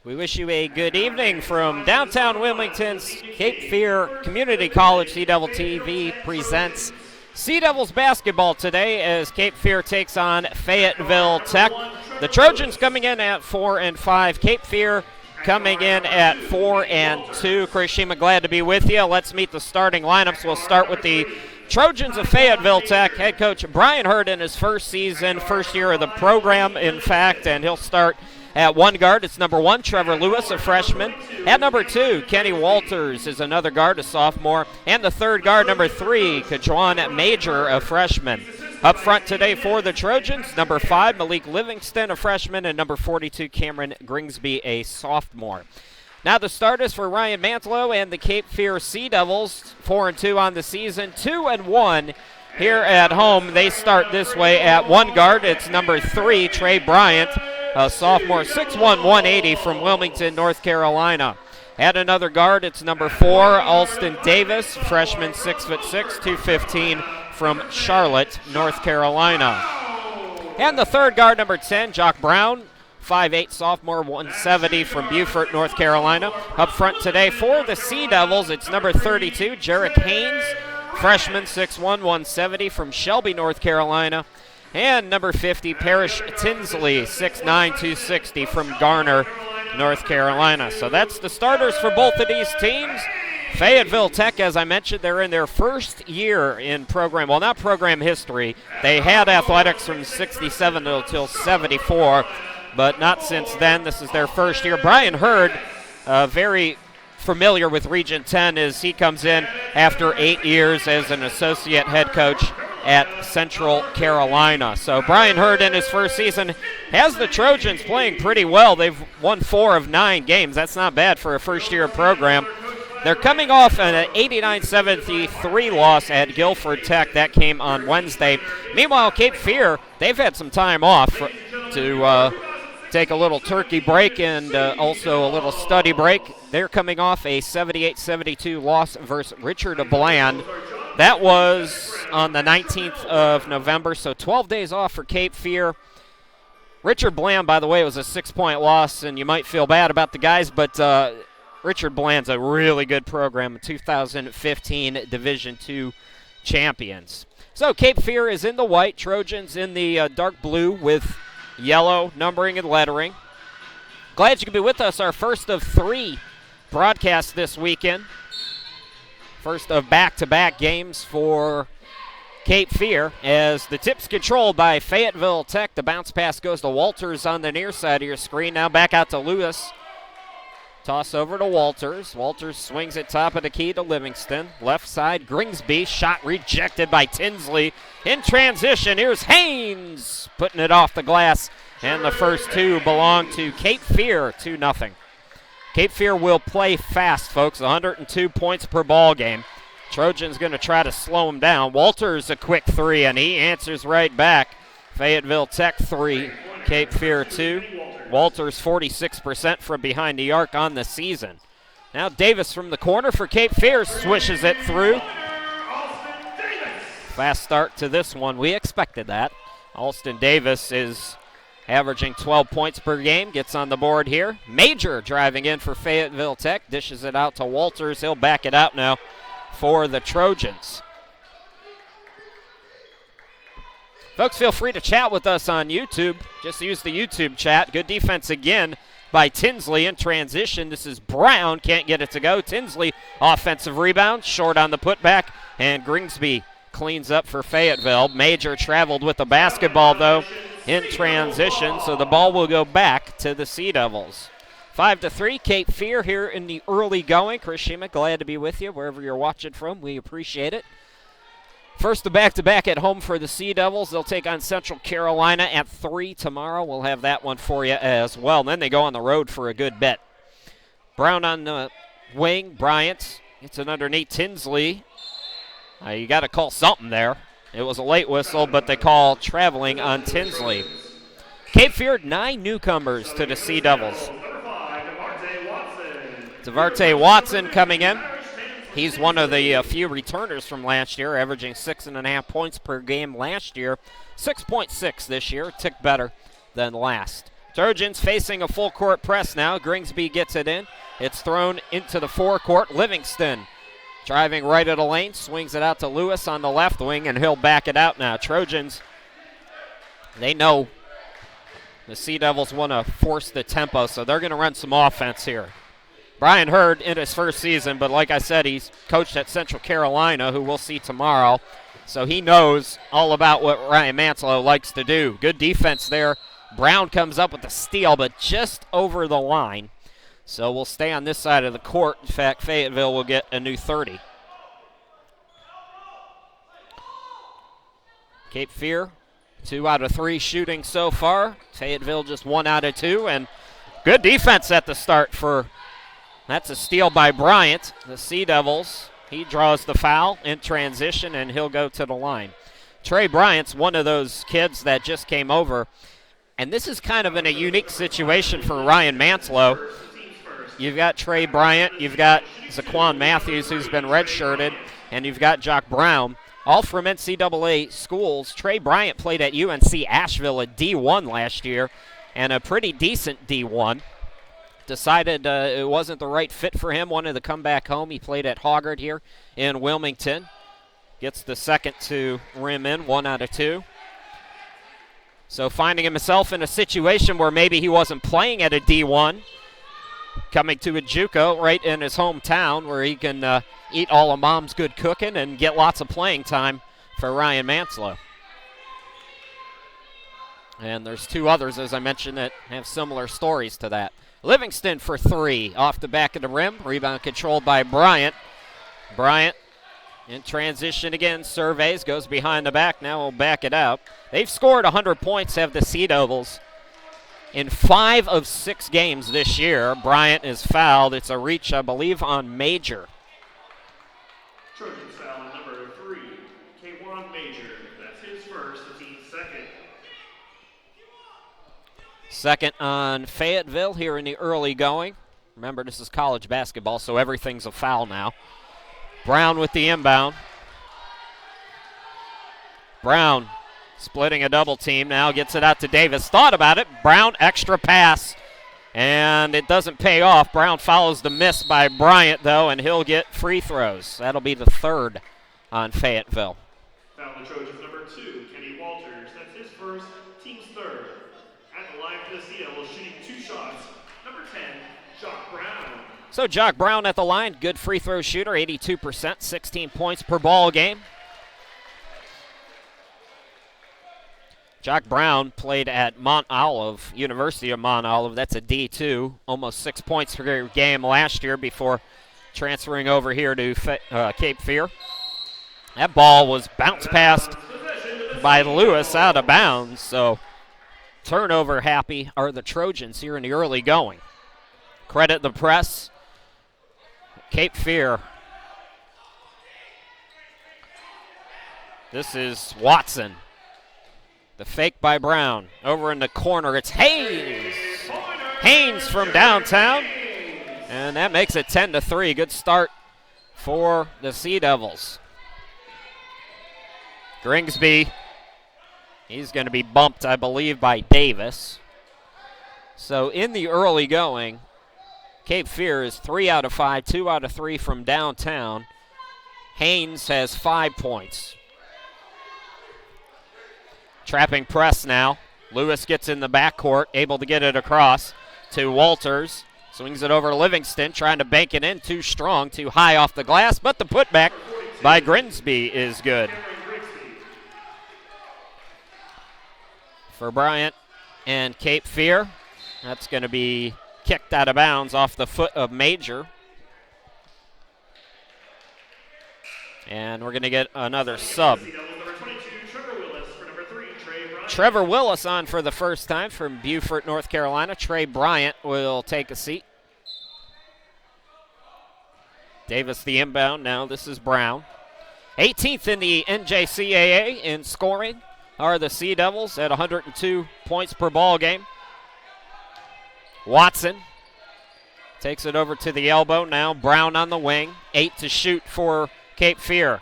We wish you a good evening from downtown Wilmington's Cape Fear Community College. Sea Devil TV presents Sea Devils basketball today as Cape Fear takes on Fayetteville Tech. The coming in at 4-5. Cape Fear coming in at 4-2. Chris Shima, glad to be with you. Let's meet the starting lineups. We'll start with the Trojans of Fayetteville Tech. Head coach Brian Hurd in his first year of the program, in fact, and he'll start at one guard. It's number 1, Trevor Lewis, a freshman. At number 2, Kenny Walters is another guard, a sophomore. And the third guard, number 3, Kajuan Major, a freshman. Up front today for the Trojans, number 5, Malik Livingston, a freshman, and number 42, Cameron Gringsby, a sophomore. Now the starters for Ryan Mantlo and the Cape Fear Sea Devils, 4-2 on the season, 2-1 here at home. They start this way at one guard. It's number 3, Trey Bryant, a sophomore, 6'1", 180 from Wilmington, North Carolina. At another guard, it's number 4, Alston Davis, freshman, 6'6", 215 from Charlotte, North Carolina. And the third guard, number 10, Jock Brown, 5'8", sophomore, 170 from Beaufort, North Carolina. Up front today for the Sea Devils, it's number 32, Jarek Haynes, freshman, 6'1", 170 from Shelby, North Carolina. And number 50, Parrish Tinsley, 6'9", 260 from Garner, North Carolina. So that's the starters for both of these teams. Fayetteville Tech, as I mentioned, they're in their first year in program, well, not program history. They had athletics from 67 until 74, but not since then. This is their first year. Brian Hurd, very familiar with Region 10 as he comes in after 8 years as an associate head coach at Central Carolina. So Brian Hurd in his first season has the Trojans playing pretty well. They've won 4 of 9 games. That's not bad for a first-year program. They're coming off an 89-73 loss at Guilford Tech. That came on Wednesday. Meanwhile, Cape Fear, they've had some time off to take a little turkey break and also a little study break. They're coming off a 78-72 loss versus Richard Bland. That was on the 19th of November, so 12 days off for Cape Fear. Richard Bland, by the way, was a 6-point loss, and you might feel bad about the guys, but Richard Bland's a really good program, 2015 Division II champions. So Cape Fear is in the white, Trojans in the dark blue with yellow numbering and lettering. Glad you could be with us, our first of 3 broadcasts this weekend. First of back-to-back games for Cape Fear as the tip's controlled by Fayetteville Tech. The bounce pass goes to Walters on the near side of your screen. Now back out to Lewis. Toss over to Walters. Walters swings it top of the key to Livingston. Left side, Gringsby. Shot rejected by Tinsley. In transition, here's Haynes putting it off the glass. And the first 2 belong to Cape Fear, 2-0. Cape Fear will play fast, folks, 102 points per ball game. Trojans going to try to slow him down. Walters a quick 3, and he answers right back. Fayetteville Tech 3, Cape Fear 2. Walters 46% from behind the arc on the season. Now Davis from the corner for Cape Fear swishes it through. Fast start to this one. We expected that. Alston Davis is averaging 12 points per game, gets on the board here. Major driving in for Fayetteville Tech, dishes it out to Walters. He'll back it out now for the Trojans. Folks, feel free to chat with us on YouTube. Just use the YouTube chat. Good defense again by Tinsley in transition. This is Brown, can't get it to go. Tinsley, offensive rebound, short on the putback, and Gringsby cleans up for Fayetteville. Major traveled with the basketball, though, in transition, so the ball will go back to the Sea Devils. 5-3, Cape Fear here in the early going. Chris Shima, glad to be with you wherever you're watching from. We appreciate it. First, the back-to-back at home for the Sea Devils. They'll take on Central Carolina at 3 tomorrow. We'll have that one for you as well. And then they go on the road for a good bet. Brown on the wing. Bryant gets it underneath Tinsley. You got to call something there. It was a late whistle, but they call traveling on Tinsley. Cape Fear, 9 newcomers to the Sea Devils. Devarte Watson coming in. He's one of the few returners from last year, averaging 6.5 points per game last year. 6.6 this year, a tick better than last. Trojans facing a full court press now. Gringsby gets it in. It's thrown into the forecourt. Livingston driving right of the lane, swings it out to Lewis on the left wing, and he'll back it out now. Trojans, they know the Sea Devils want to force the tempo, so they're going to run some offense here. Brian Hurd in his first season, but like I said, he's coached at Central Carolina, who we'll see tomorrow. So he knows all about what Ryan Manslow likes to do. Good defense there. Brown comes up with the steal, but just over the line. So we'll stay on this side of the court. In fact, Fayetteville will get a new 30. Cape Fear, 2 out of 3 shooting so far. Fayetteville just 1 out of 2, and good defense at the start for, that's a steal by Bryant. The Sea Devils, he draws the foul in transition, and he'll go to the line. Trey Bryant's one of those kids that just came over, and this is kind of in a unique situation for Ryan Manslow. You've got Trey Bryant, you've got Zaquan Matthews, who's been redshirted, and you've got Jock Brown, all from NCAA schools. Trey Bryant played at UNC Asheville at D1 last year, and a pretty decent D1. Decided it wasn't the right fit for him, wanted to come back home. He played at Hoggard here in Wilmington. Gets the second to rim in, 1 out of 2. So finding himself in a situation where maybe he wasn't playing at a D1, coming to a JUCO right in his hometown where he can eat all of mom's good cooking and get lots of playing time for Ryan Manslow. And there's 2 others, as I mentioned, that have similar stories to that. Livingston for 3, off the back of the rim. Rebound controlled by Bryant. Bryant in transition again, surveys, goes behind the back. Now we'll back it out. They've scored 100 points, have the Sea Devils, in 5 of 6 games this year. Bryant is fouled. It's a reach, I believe, on Major. Trojans foul on number 3, K1 Major. That's his first, the team's second. Second on Fayetteville here in the early going. Remember, this is college basketball, so everything's a foul now. Brown with the inbound. Brown splitting a double team now, gets it out to Davis. Thought about it. Brown, extra pass, and it doesn't pay off. Brown follows the miss by Bryant, though, and he'll get free throws. That'll be the 3rd on Fayetteville. Foul the Trojans number 2, Kenny Walters. That's his first, team's 3rd. At the line for the Sea Devils, shooting 2 shots. Number 10, Jock Brown. So Jock Brown at the line, good free throw shooter, 82%, 16 points per ball game. Jock Brown played at Mount Olive, University of Mount Olive. That's a D2, almost 6 points per game last year before transferring over here to Cape Fear. That ball was bounced past by Lewis out of bounds, so turnover happy are the Trojans here in the early going. Credit the press. Cape Fear. This is Watson. The fake by Brown. Over in the corner, it's Haynes. Haynes from downtown. And that makes it 10-3. Good start for the Sea Devils. Gringsby, he's going to be bumped, I believe, by Davis. So in the early going, Cape Fear is 3 out of 5, 2 out of 3 from downtown. Haynes has 5 points. Trapping press now. Lewis gets in the backcourt, able to get it across to Walters. Swings it over to Livingston, trying to bank it in. Too strong, too high off the glass, but the putback by Gringsby is good. For Bryant and Cape Fear, that's going to be kicked out of bounds off the foot of Major. And we're going to get another sub. Trevor Willis on for the first time from Beaufort, North Carolina. Trey Bryant will take a seat. Davis the inbound now. This is Brown. 18th in the NJCAA in scoring are the Sea Devils at 102 points per ball game. Watson takes it over to the elbow now. Brown on the wing. 8 to shoot for Cape Fear.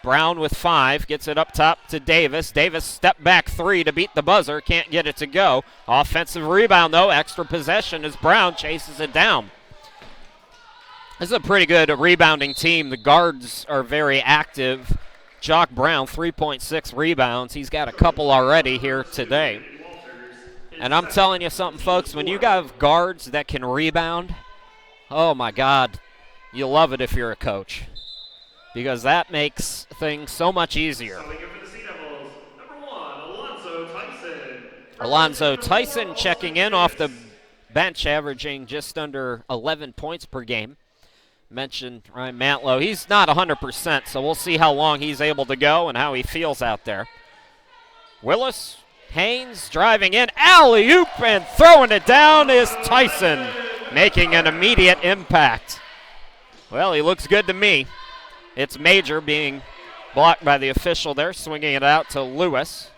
Brown with 5, gets it up top to Davis. Davis step back 3 to beat the buzzer, can't get it to go. Offensive rebound though, extra possession as Brown chases it down. This is a pretty good rebounding team. The guards are very active. Jock Brown, 3.6 rebounds. He's got a couple already here today. And I'm telling you something, folks, when you got guards that can rebound, oh my God, you love it if you're a coach, because that makes things so much easier. Alonzo Tyson checking in off the bench, averaging just under 11 points per game. Mentioned Ryan Mantlow. He's not 100%, so we'll see how long he's able to go and how he feels out there. Willis Haynes driving in, alley-oop, and throwing it down is Tyson, making an immediate impact. Well, he looks good to me. It's Major being blocked by the official there, swinging it out to Lewis.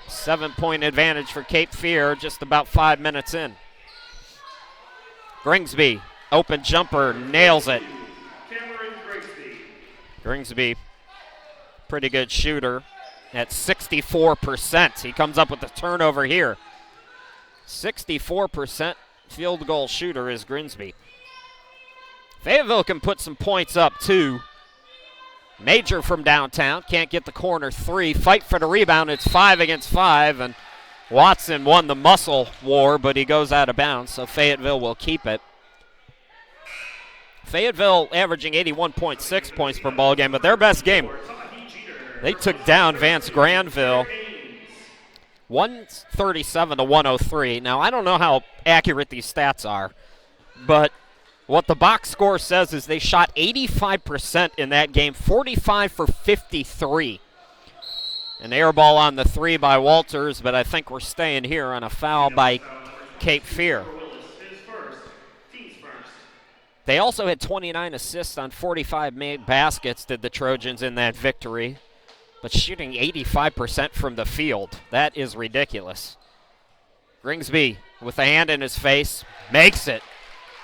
7-point advantage for Cape Fear, just about 5 minutes in. Gringsby, open jumper, nails it. Gringsby, pretty good shooter at 64%. He comes up with the turnover here. 64% field goal shooter is Gringsby. Fayetteville can put some points up too. Major from downtown, can't get the corner 3. Fight for the rebound, it's 5 against 5, and Watson won the muscle war, but he goes out of bounds, so Fayetteville will keep it. Fayetteville averaging 81.6 points per ball game, but their best game, they took down Vance Granville 137 to 103. Now, I don't know how accurate these stats are, but what the box score says is they shot 85% in that game, 45 for 53. An air ball on the 3 by Walters, but I think we're staying here on a foul by Cape Fear. They also had 29 assists on 45 made baskets, did the Trojans in that victory, but shooting 85% from the field. That is ridiculous. Gringsby with a hand in his face, makes it.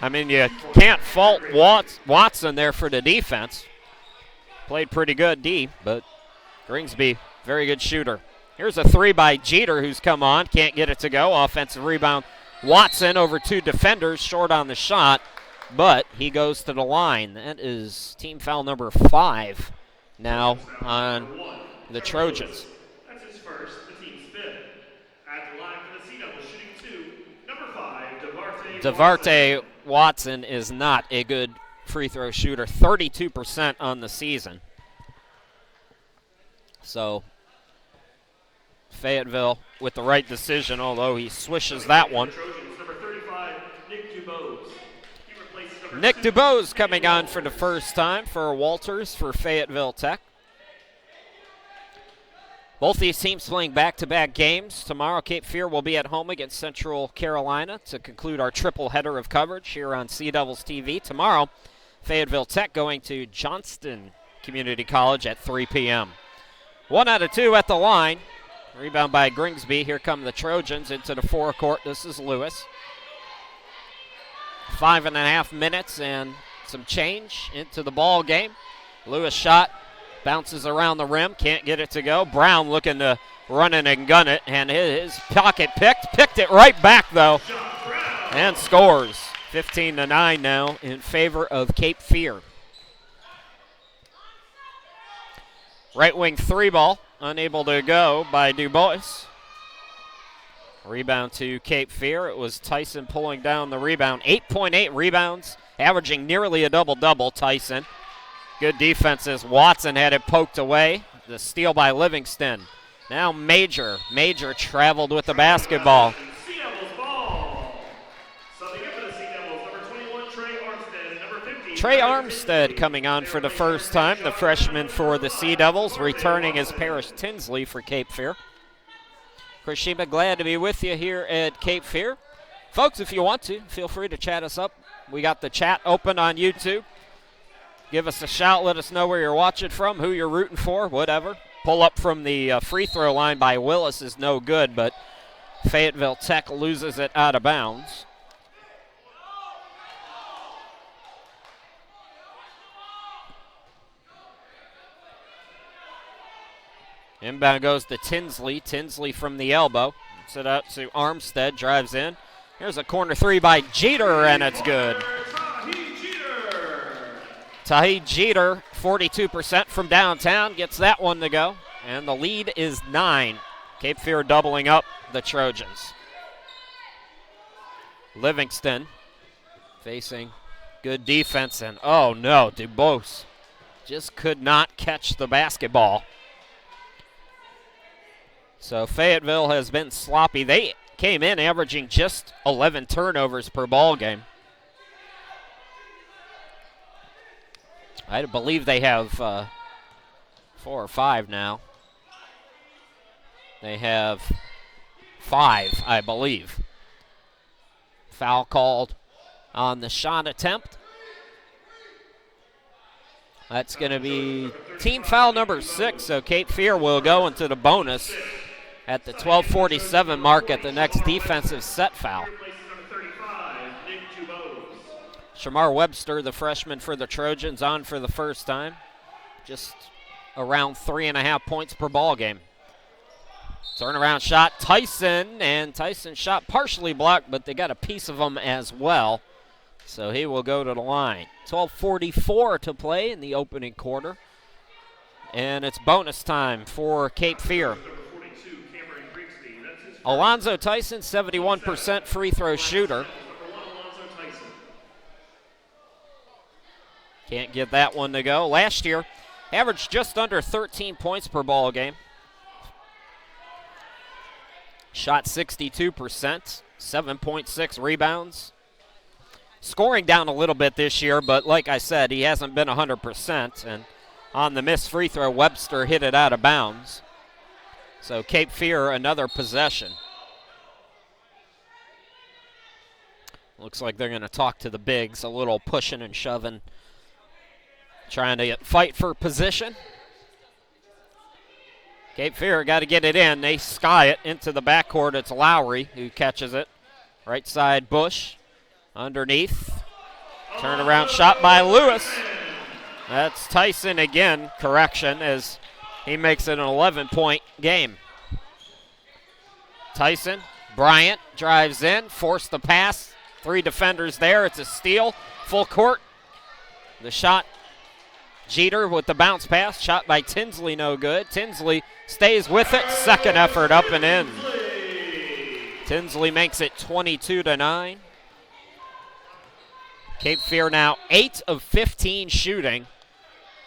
I mean, you can't fault Watson there for the defense. Played pretty good D, but Gringsby, very good shooter. Here's a 3 by Jeter who's come on, can't get it to go. Offensive rebound, Watson over 2 defenders, short on the shot, but he goes to the line. That is team foul number 5 now on the Trojans. That's his first, the team's 5th. At the line for the Sea Devils, shooting 2, number 5, DeVarte Watson is not a good free throw shooter, 32% on the season. So Fayetteville with the right decision, although he swishes that one. Number 35, Nick Dubose. Nick Dubose coming on for the first time for Walters for Fayetteville Tech. Both these teams playing back-to-back games. Tomorrow, Cape Fear will be at home against Central Carolina to conclude our triple header of coverage here on Sea Devils TV. Tomorrow, Fayetteville Tech going to Johnston Community College at 3 p.m. 1 out of 2 at the line. Rebound by Gringsby. Here come the Trojans into the forecourt. This is Lewis. 5.5 minutes and some change into the ball game. Lewis shot. Bounces around the rim, can't get it to go. Brown looking to run it and gun it, and his pocket picked it right back though, and scores. 15-9 now in favor of Cape Fear. Right wing 3 ball, unable to go by Dubois. Rebound to Cape Fear. It was Tyson pulling down the rebound. 8.8 rebounds, averaging nearly a double-double, Tyson. Good defense as Watson had it poked away. The steal by Livingston. Now Major. Major traveled with the basketball. Sea Devils ball. Subbing in for the Sea Devils, number 21, Trey Armstead, number 15. Trey Armstead coming on for the first time, the freshman for the Sea Devils, returning as Parrish Tinsley for Cape Fear. Chris Sheba, glad to be with you here at Cape Fear. Folks, if you want to, feel free to chat us up. We got the chat open on YouTube. Give us a shout. Let us know where you're watching from, who you're rooting for, whatever. Pull up from the free throw line by Willis is no good, but Fayetteville Tech loses it out of bounds. Inbound goes to Tinsley. Tinsley from the elbow. Set out to Armstead. Drives in. Here's a corner three by Jeter, and it's good. Tahi Jeter, 42% from downtown, gets that one to go. And the lead is 9. Cape Fear doubling up the Trojans. Livingston facing good defense, and oh no, DuBose just could not catch the basketball. So Fayetteville has been sloppy. They came in averaging just 11 turnovers per ball game. I believe they have 4 or 5 now. They have 5, I believe. Foul called on the shot attempt. That's going to be team foul number 6, so Cape Fear will go into the bonus at the 12:47 mark at the next defensive set foul. Shamar Webster, the freshman for the Trojans, on for the first time. Just around 3.5 points per ball game. Turnaround shot, Tyson, and Tyson shot partially blocked, but they got a piece of him as well. So he will go to the line. 12:44 to play in the opening quarter. And it's bonus time for Cape Fear. Alonzo Tyson, 71% free throw shooter. Can't get that one to go. Last year, averaged just under 13 points per ball game. Shot 62%, 7.6 rebounds. Scoring down a little bit this year, but like I said, he hasn't been 100%. And on the missed free throw, Webster hit it out of bounds. So Cape Fear, another possession. Looks like they're going to talk to the bigs, a little pushing and shoving, trying to fight for position. Cape Fear got to get it in. They sky it into the backcourt. It's Lowry who catches it. Right side, Bush. Underneath. Turnaround shot by Lewis. That's Tyson again, correction, as he makes it an 11-point game. Tyson, Bryant drives in, forced the pass. 3 defenders there. It's a steal. Full court. The shot, Jeter with the bounce pass. Shot by Tinsley, no good. Tinsley stays with it. Second effort up and in. Tinsley makes it 22-9. Cape Fear now 8 of 15 shooting,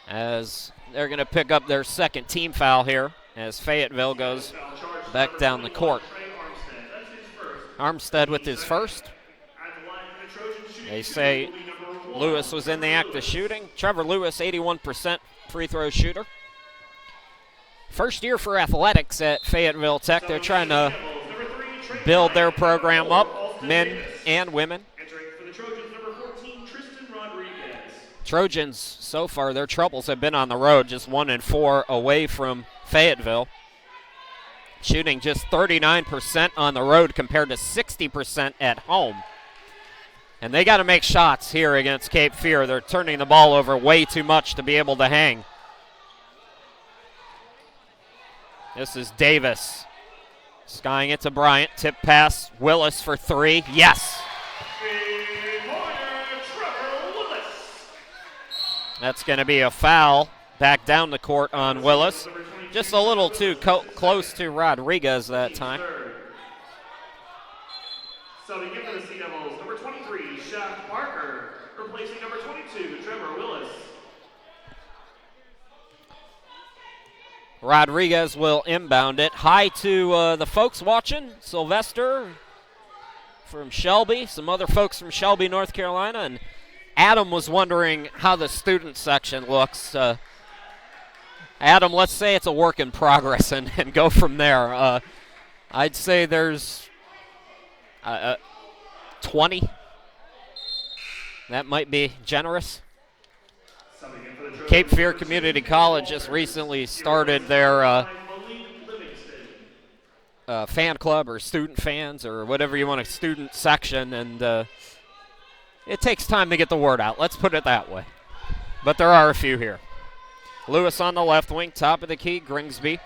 as they're going to pick up their second team foul here as Fayetteville goes back down the court. Armstead with his first. They say Lewis was in the act of shooting. Trevor Lewis, 81% free throw shooter. First year for athletics at Fayetteville Tech. They're trying to build their program up, men and women. Trojans, so far, their troubles have been on the road, just 1-4 away from Fayetteville. Shooting just 39% on the road compared to 60% at home. And they got to make shots here against Cape Fear. They're turning the ball over way too much to be able to hang. This is Davis. Skying it to Bryant. Tip pass. Willis for 3. Yes. That's going to be a foul back down the court on Willis. Just a little too close to Rodriguez that time. Subbing in for the Sea Devils, number 23, Shaq Parker, replacing number 22, Trevor Willis. Rodriguez will inbound it. Hi to the folks watching. Sylvester from Shelby, some other folks from Shelby, North Carolina, and Adam was wondering how the student section looks. Adam, let's say it's a work in progress and go from there. I'd say there's 20. That might be generous. Cape Fear Community College just recently started their fan club or student fans or whatever you want, a student section, and it takes time to get the word out. Let's put it that way. But there are a few here. Lewis on the left wing, top of the key, Gringsby.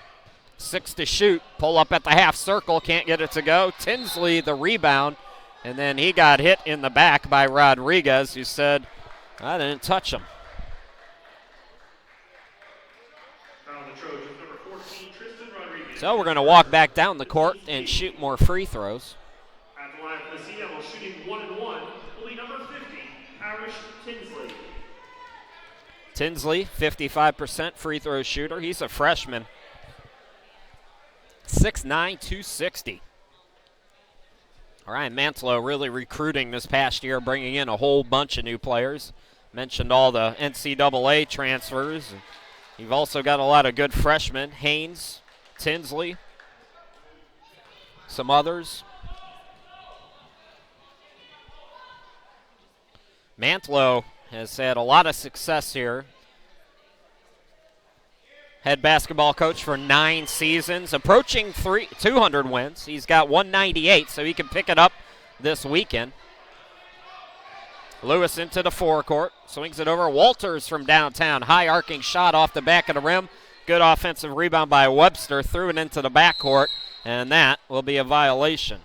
6 to shoot. Pull up at the half circle, can't get it to go. Tinsley the rebound, and then he got hit in the back by Rodriguez, who said, I didn't touch him. So we're going to walk back down the court and shoot more free throws. At the line for the Seattle, shooting 1-1 will be number 50, Parrish Tinsley. Tinsley, 55% free throw shooter. He's a freshman. 6'9", 260. Ryan Mantlo really recruiting this past year, bringing in a whole bunch of new players. Mentioned all the NCAA transfers. You've also got a lot of good freshmen. Haynes, Tinsley, some others. Mantlo has had a lot of success here. Head basketball coach for 9 seasons, approaching 200 wins. He's got 198, so he can pick it up this weekend. Lewis into the forecourt, swings it over. Walters from downtown, high arcing shot off the back of the rim. Good offensive rebound by Webster, threw it into the backcourt, and that will be a violation.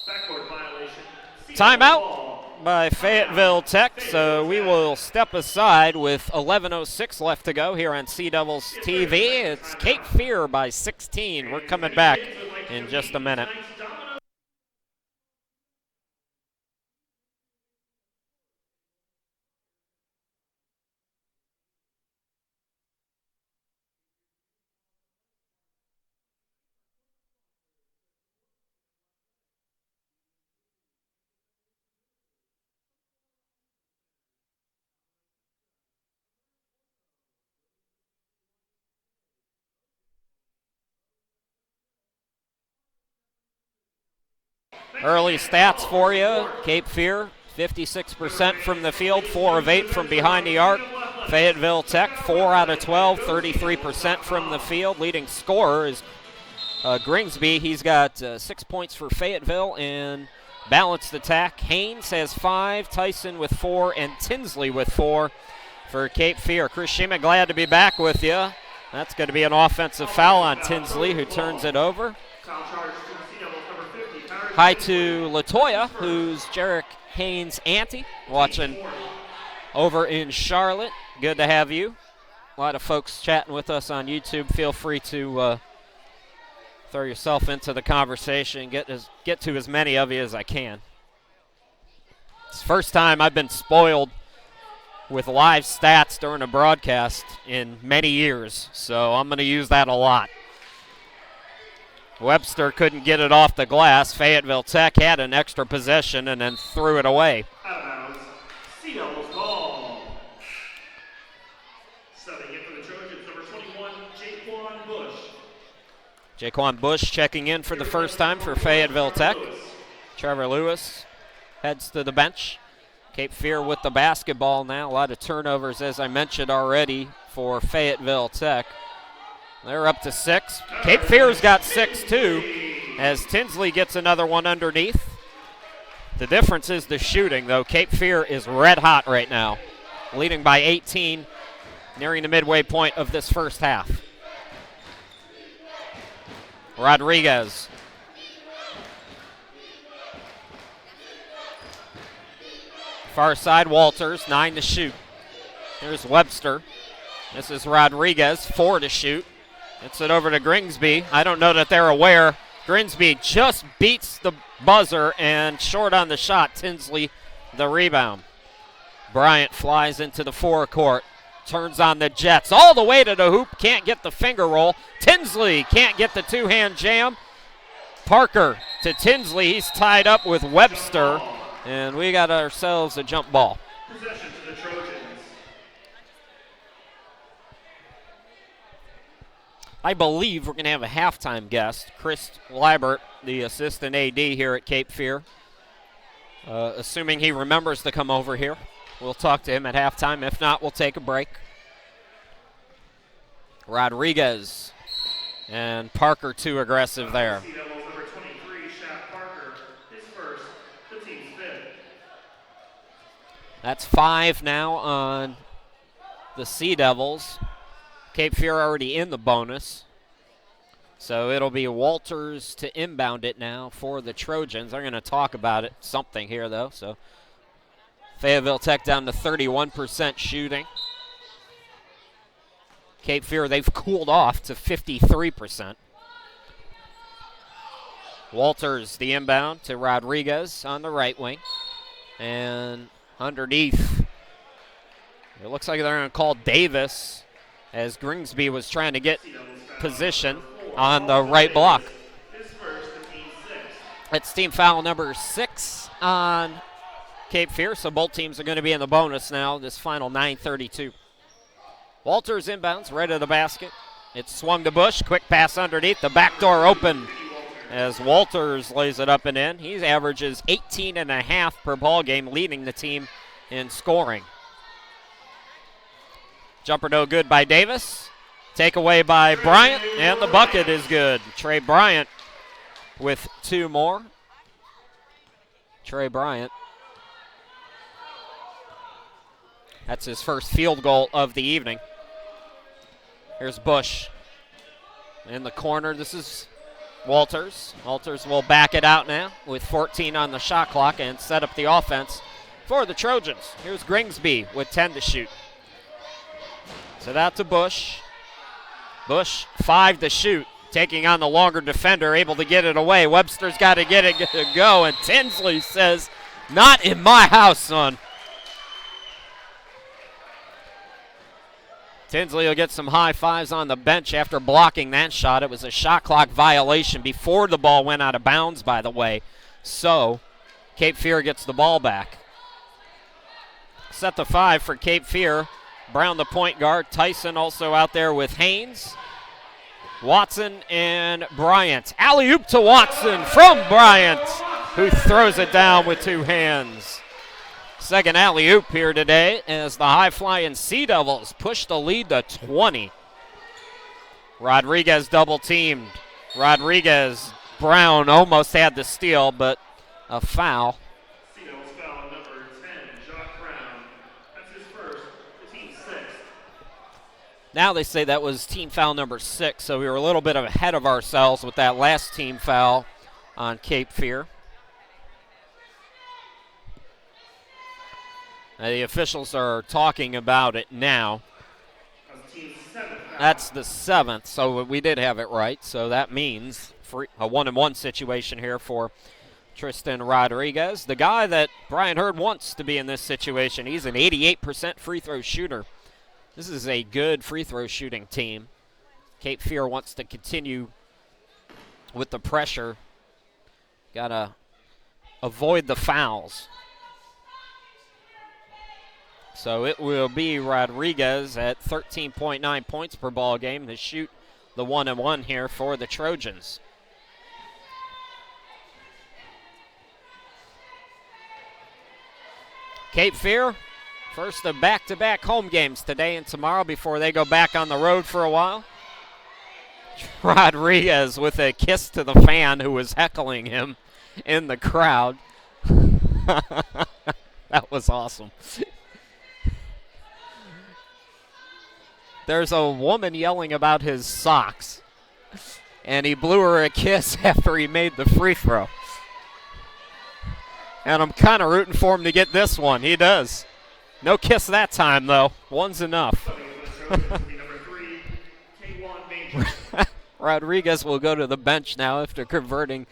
Backcourt violation. Timeout by Fayetteville Tech, so we will step aside with 11:06 left to go here on Sea Devils TV. It's Cape Fear by 16. We're coming back in just a minute. Early stats for you. Cape Fear, 56% from the field, 4 of 8 from behind the arc. Fayetteville Tech, 4 out of 12, 33% from the field. Leading scorer is Gringsby. He's got 6 points for Fayetteville in balanced attack. Haynes has 5, Tyson with 4, and Tinsley with 4 for Cape Fear. Chris Shima, glad to be back with you. That's going to be an offensive foul on Tinsley, who turns it over. Hi to Latoya, who's Jarek Haynes' auntie, watching over in Charlotte. Good to have you. A lot of folks chatting with us on YouTube. Feel free to throw yourself into the conversation. Get to as many of you as I can. It's the first time I've been spoiled with live stats during a broadcast in many years, so I'm going to use that a lot. Webster couldn't get it off the glass. Fayetteville Tech had an extra possession and then threw it away. Out of bounds. Sea Devils ball. Stepping in for the Trojans, number 21, Jaquan Bush. Jaquan Bush checking in for the first time for Fayetteville Tech. Trevor Lewis heads to the bench. Cape Fear with the basketball now. A lot of turnovers, as I mentioned already, for Fayetteville Tech. They're up to 6. Cape Fear's got 6 too, as Tinsley gets another one underneath. The difference is the shooting, though. Cape Fear is red hot right now, leading by 18, nearing the midway point of this first half. Rodriguez. Far side, Walters, 9 to shoot. Here's Webster. This is Rodriguez, 4 to shoot. It's it over to Gringsby. I don't know that they're aware. Gringsby just beats the buzzer and short on the shot. Tinsley the rebound. Bryant flies into the forecourt. Turns on the Jets. All the way to the hoop. Can't get the finger roll. Tinsley can't get the two-hand jam. Parker to Tinsley. He's tied up with Webster. And we got ourselves a jump ball. Possession to the Trojans. I believe we're going to have a halftime guest, Chris Liebert, the assistant AD here at Cape Fear. Assuming he remembers to come over here, we'll talk to him at halftime. If not, we'll take a break. Rodriguez and Parker too aggressive there. Number 23, Shaq Parker, his first, the team's 5th. That's 5 now on the Sea Devils. Cape Fear already in the bonus. So it'll be Walters to inbound it now for the Trojans. They're going to talk about it, something here, though. So Fayetteville Tech down to 31% shooting. Cape Fear, they've cooled off to 53%. Walters, the inbound to Rodriguez on the right wing. And underneath, it looks like they're going to call Davis as Gringsby was trying to get position on the right block. It's team foul number 6 on Cape Fear, so both teams are going to be in the bonus now, this final 9:32. Walters inbounds right of the basket. It's swung to Bush, quick pass underneath, the back door open as Walters lays it up and in. He averages 18.5 per ball game, leading the team in scoring. Jumper no good by Davis. Takeaway by Bryant, and the bucket is good. Trey Bryant with 2 more. Trey Bryant. That's his first field goal of the evening. Here's Bush in the corner. This is Walters. Walters will back it out now with 14 on the shot clock and set up the offense for the Trojans. Here's Gringsby with 10 to shoot. Set out to Bush. Bush, 5 to shoot, taking on the longer defender, able to get it away. Webster's got to get it to go, and Tinsley says, "Not in my house, son." Tinsley will get some high fives on the bench after blocking that shot. It was a shot clock violation before the ball went out of bounds, by the way. So Cape Fear gets the ball back. Set the 5 for Cape Fear. Brown, the point guard. Tyson also out there with Haynes. Watson and Bryant. Alley-oop to Watson from Bryant, who throws it down with 2 hands. Second alley-oop here today as the high-flying Sea Devils push the lead to 20. Rodriguez double-teamed. Rodriguez, Brown almost had the steal, but a foul. Sea Devils foul number 10, Jock Brown. That's his first, the team's 6th. Now they say that was team foul number 6, so we were a little bit ahead of ourselves with that last team foul on Cape Fear. The officials are talking about it now. That's the 7th, so we did have it right. So that means a 1-and-1 situation here for Tristan Rodriguez. The guy that Brian Hurd wants to be in this situation. He's an 88% free throw shooter. This is a good free throw shooting team. Cape Fear wants to continue with the pressure. Got to avoid the fouls. So it will be Rodriguez at 13.9 points per ball game to shoot the 1-and-1 here for the Trojans. Cape Fear, first of back-to-back home games today and tomorrow before they go back on the road for a while. Rodriguez with a kiss to the fan who was heckling him in the crowd. That was awesome. There's a woman yelling about his socks, and he blew her a kiss after he made the free throw. And I'm kind of rooting for him to get this one. He does. No kiss that time, though. One's enough. Rodriguez will go to the bench now after converting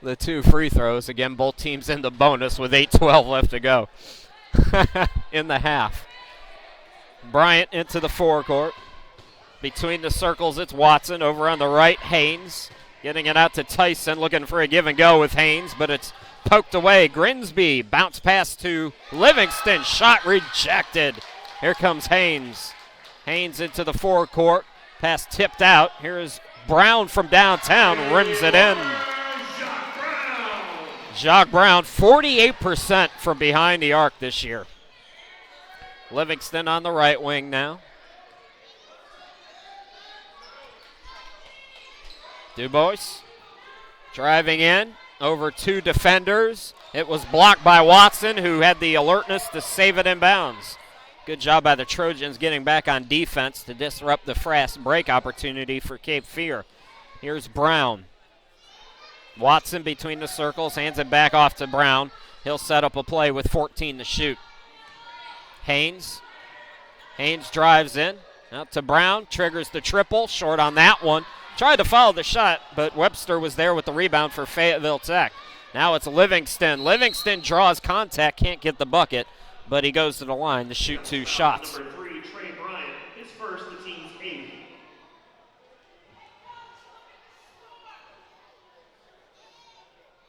the 2 free throws. Again, both teams in the bonus with 8:12 left to go in the half. Bryant into the forecourt. Between the circles, it's Watson. Over on the right, Haynes. Getting it out to Tyson, looking for a give and go with Haynes, but it's poked away. Grinsby, bounce pass to Livingston. Shot rejected. Here comes Haynes. Haynes into the forecourt. Pass tipped out. Here's Brown from downtown. Rims it in. Jock Brown, 48% from behind the arc this year. Livingston on the right wing now. Dubois driving in over 2 defenders. It was blocked by Watson, who had the alertness to save it in bounds. Good job by the Trojans getting back on defense to disrupt the fast break opportunity for Cape Fear. Here's Brown. Watson between the circles, hands it back off to Brown. He'll set up a play with 14 to shoot. Haynes drives in, out to Brown, triggers the triple, short on that one. Tried to follow the shot, but Webster was there with the rebound for Fayetteville Tech. Now it's Livingston. Livingston draws contact, can't get the bucket, but he goes to the line to shoot 2 shots. Number 3, Trey Bryant, his first, the team's 8th.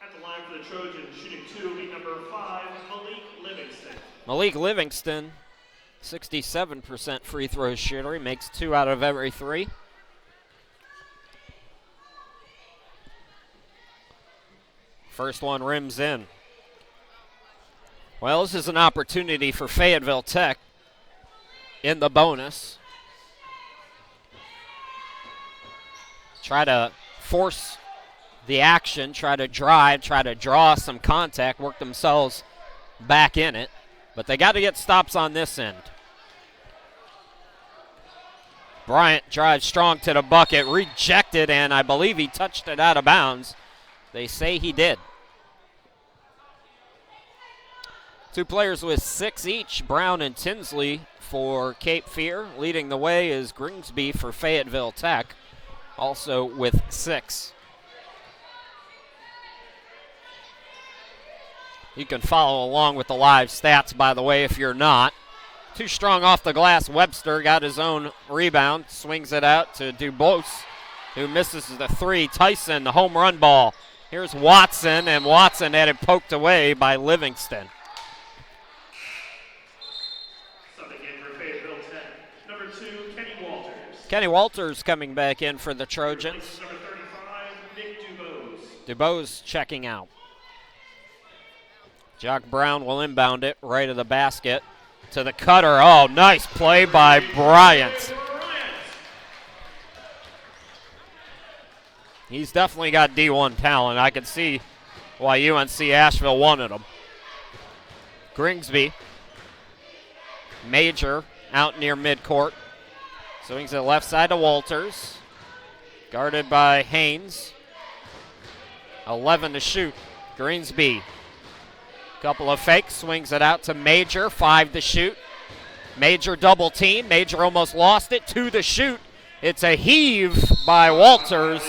At the line for the Trojans, shooting 2 will be number 5, Malik Livingston. Malik Livingston, 67% free throw shooter. He makes 2 out of every 3. First one rims in. Well, this is an opportunity for Fayetteville Tech in the bonus. Try to force the action, try to drive, try to draw some contact, work themselves back in it. But they got to get stops on this end. Bryant drives strong to the bucket, rejected, and I believe he touched it out of bounds. They say he did. 2 players with 6 each, Brown and Tinsley for Cape Fear. Leading the way is Gringsby for Fayetteville Tech, also with 6. You can follow along with the live stats, by the way, if you're not. Too strong off the glass. Webster got his own rebound, swings it out to Dubose, who misses the 3. Tyson, the home run ball. Here's Watson, and Watson had it poked away by Livingston. Subbing in for Fayetteville Tech, number 2, Kenny Walters. Kenny Walters coming back in for the Trojans. Number 35, Nick Dubose. Dubose checking out. Jock Brown will inbound it right of the basket to the cutter. Oh, nice play by Bryant. He's definitely got D1 talent. I can see why UNC Asheville wanted him. Gringsby. Major out near midcourt. Swings it left side to Walters. Guarded by Haynes. 11 to shoot. Gringsby. Couple of fakes. Swings it out to Major. 5 to shoot. Major double team. Major almost lost it. 2 to shoot. It's a heave by Walters.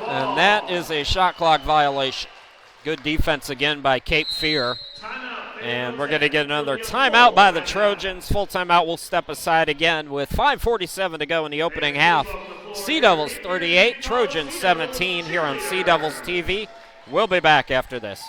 And that is a shot clock violation. Good defense again by Cape Fear. And we're going to get another timeout by the Trojans. Full timeout will step aside again with 5:47 to go in the opening half. Sea Devils 38, Trojans 17 here on Sea Devils TV. We'll be back after this.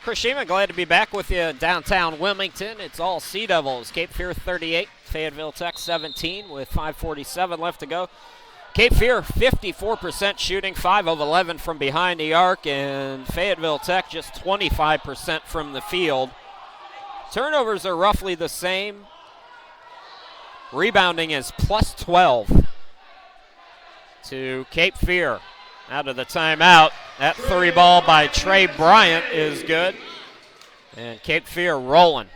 Chris Sheeman, glad to be back with you downtown Wilmington. It's all Sea Devils. Cape Fear 38, Fayetteville Tech 17 with 5:47 left to go. Cape Fear 54% shooting, 5 of 11 from behind the arc, and Fayetteville Tech just 25% from the field. Turnovers are roughly the same. Rebounding is plus 12 to Cape Fear. Out of the timeout, that 3 ball by Trey Bryant is good. And Cape Fear rolling.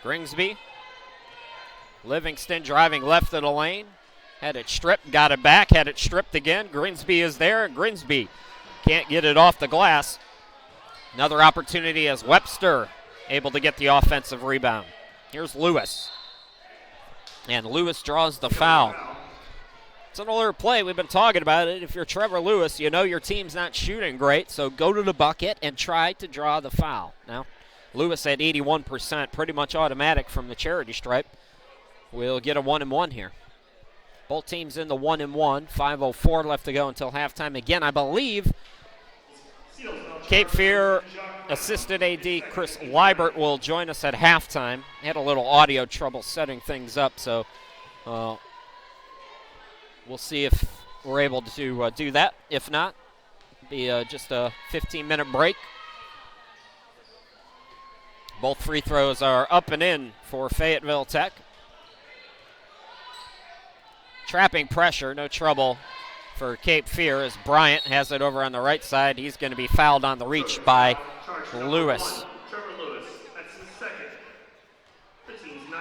Gringsby. Livingston driving left of the lane. Had it stripped, got it back, had it stripped again. Gringsby is there, and Gringsby can't get it off the glass. Another opportunity as Webster able to get the offensive rebound. Here's Lewis. And Lewis draws the foul. It's an alert play. We've been talking about it. If you're Trevor Lewis, you know your team's not shooting great, so go to the bucket and try to draw the foul. Now, Lewis at 81%, pretty much automatic from the charity stripe. We'll get a 1-and-1 here. Both teams in the 1-and-1. 5:04 left to go until halftime. Again, I believe Cape Fear assistant AD Chris Liebert will join us at halftime. He had a little audio trouble setting things up, so we'll see if we're able to do that. If not, it'll be just a 15-minute break. Both free throws are up and in for Fayetteville Tech. Trapping pressure, no trouble for Cape Fear as Bryant has it over on the right side. He's going to be fouled on the reach by Lewis. Trevor Lewis, that's his second. The team's 9.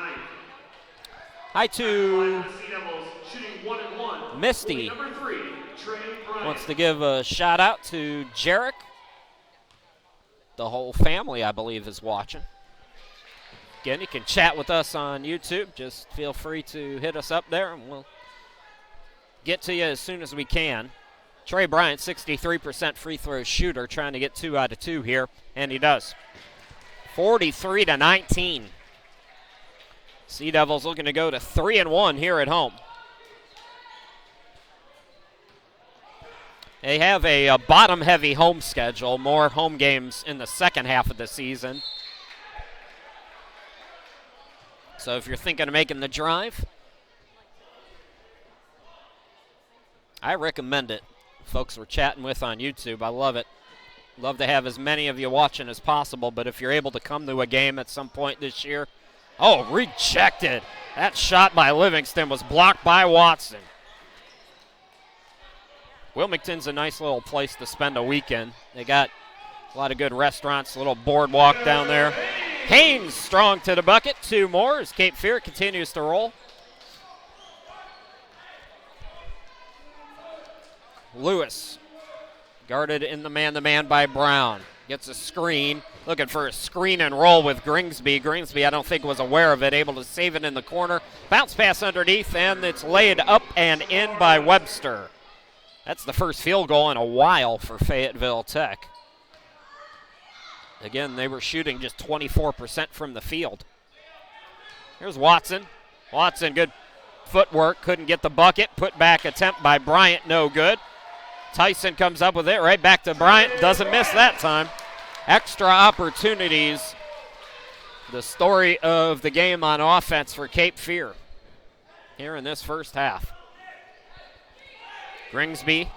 High to Sea Devils shooting 1-and-1. Misty. Number 3, Trey Bryant. Wants to give a shout out to Jarek. The whole family, I believe, is watching. Again, you can chat with us on YouTube. Just feel free to hit us up there, and we'll get to you as soon as we can. Trey Bryant, 63% free throw shooter, trying to get 2 out of 2 here, and he does. 43-19. Sea Devils looking to go to 3-1 here at home. They have a bottom-heavy home schedule, more home games in the second half of the season. So if you're thinking of making the drive, I recommend it. Folks we're chatting with on YouTube, I love it. Love to have as many of you watching as possible, but if you're able to come to a game at some point this year. Oh, rejected. That shot by Livingston was blocked by Watson. Wilmington's a nice little place to spend a weekend. They got a lot of good restaurants, a little boardwalk down there. Haynes strong to the bucket. 2 more as Cape Fear continues to roll. Lewis guarded in the man-to-man by Brown. Gets a screen. Looking for a screen and roll with Gringsby. Gringsby, I don't think, was aware of it. Able to save it in the corner. Bounce pass underneath, and it's laid up and in by Webster. That's the first field goal in a while for Fayetteville Tech. Again, they were shooting just 24% from the field. Here's Watson. Watson, good footwork. Couldn't get the bucket. Put back attempt by Bryant, no good. Tyson comes up with it right back to Bryant. Doesn't miss that time. Extra opportunities. The story of the game on offense for Cape Fear here in this first half. Gringsby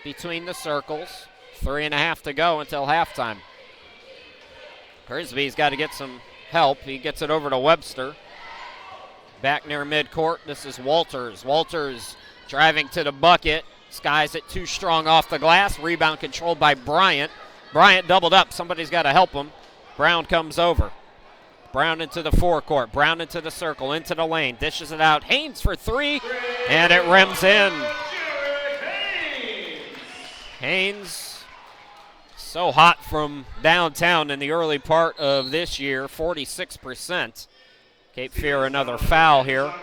between the circles. 3.5 to go until halftime. Grigsby's got to get some help. He gets it over to Webster. Back near midcourt, this is Walters. Walters driving to the bucket. Skies it too strong off the glass. Rebound controlled by Bryant. Bryant doubled up. Somebody's got to help him. Brown comes over. Brown into the forecourt. Brown into the circle, into the lane. Dishes it out. Haynes for 3, and it rims in. Haynes, so hot from downtown in the early part of this year, 46%. Cape Fear another foul here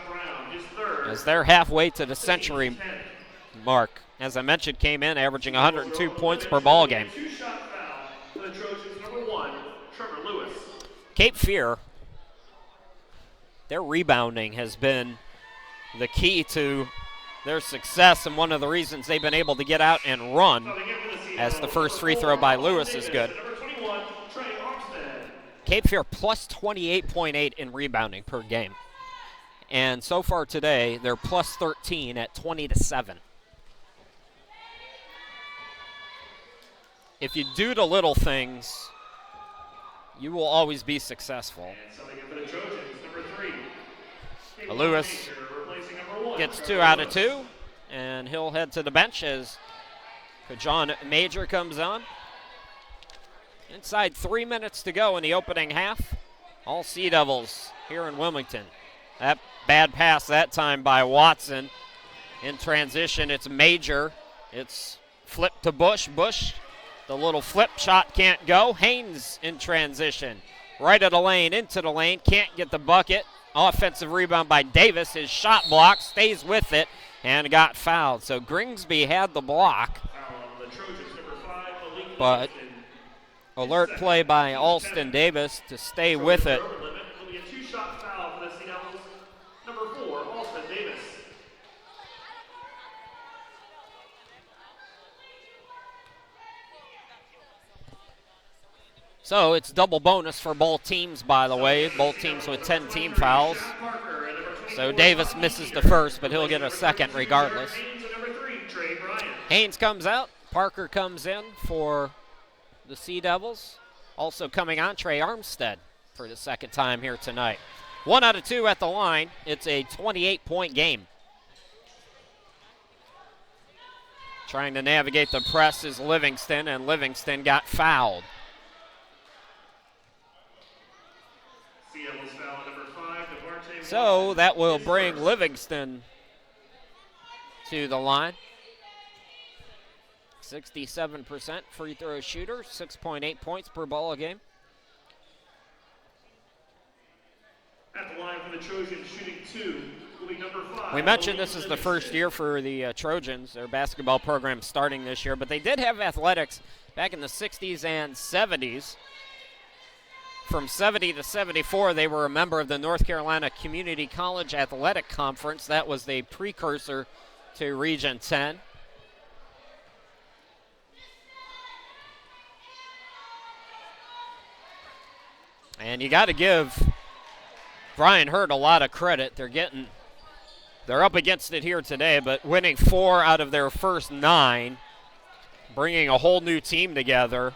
as they're halfway to the century mark. As I mentioned, came in averaging 102 points per ball game. Cape Fear, their rebounding has been the key to their success and one of the reasons they've been able to get out and run, as the first free throw by Lewis is good. Cape Fear plus 28.8 in rebounding per game. And so far today, they're plus 13 at 20-7. If you do the little things, you will always be successful. Lewis gets 2 out of 2, and he'll head to the bench as John Major comes on. Inside 3 minutes to go in the opening half. All Sea Devils here in Wilmington. That bad pass that time by Watson. In transition, it's Major. It's flipped to Bush. Bush, the little flip shot can't go. Haynes in transition. Right of the lane, into the lane. Can't get the bucket. Offensive rebound by Davis. His shot block, stays with it. and got fouled. So Gringsby had the block, Foul on the Trojans, number 5, Malik but Livingston. alert play by Alston Davis to stay with it. Trojans over limit. Will be a 2-shot foul for the Sea Devils. Number 4, Alston Davis. So it's double bonus for both teams, by the way. Both teams with 10 team fouls. So Davis misses the first, but he'll get a second regardless. Haynes comes out. Parker comes in for the Sea Devils. Also coming on, Trey Armstead for the second time here tonight. 1 out of 2 at the line. It's a 28-point game. Trying to navigate the press is Livingston, and Livingston got fouled. So that will bring Livingston to the line. 67% free throw shooter, 6.8 points per ball a game. At the line for the Trojans, shooting 2 will be number 5. We mentioned this is the first year for the Trojans. Their basketball program starting this year, but they did have athletics back in the 60s and 70s. From 70 to 74, they were a member of the North Carolina Community College Athletic Conference. That was the precursor to Region 10. And you got to give Brian Hurt a lot of credit. They're up against it here today, but winning 4 out of their first 9, bringing a whole new team together.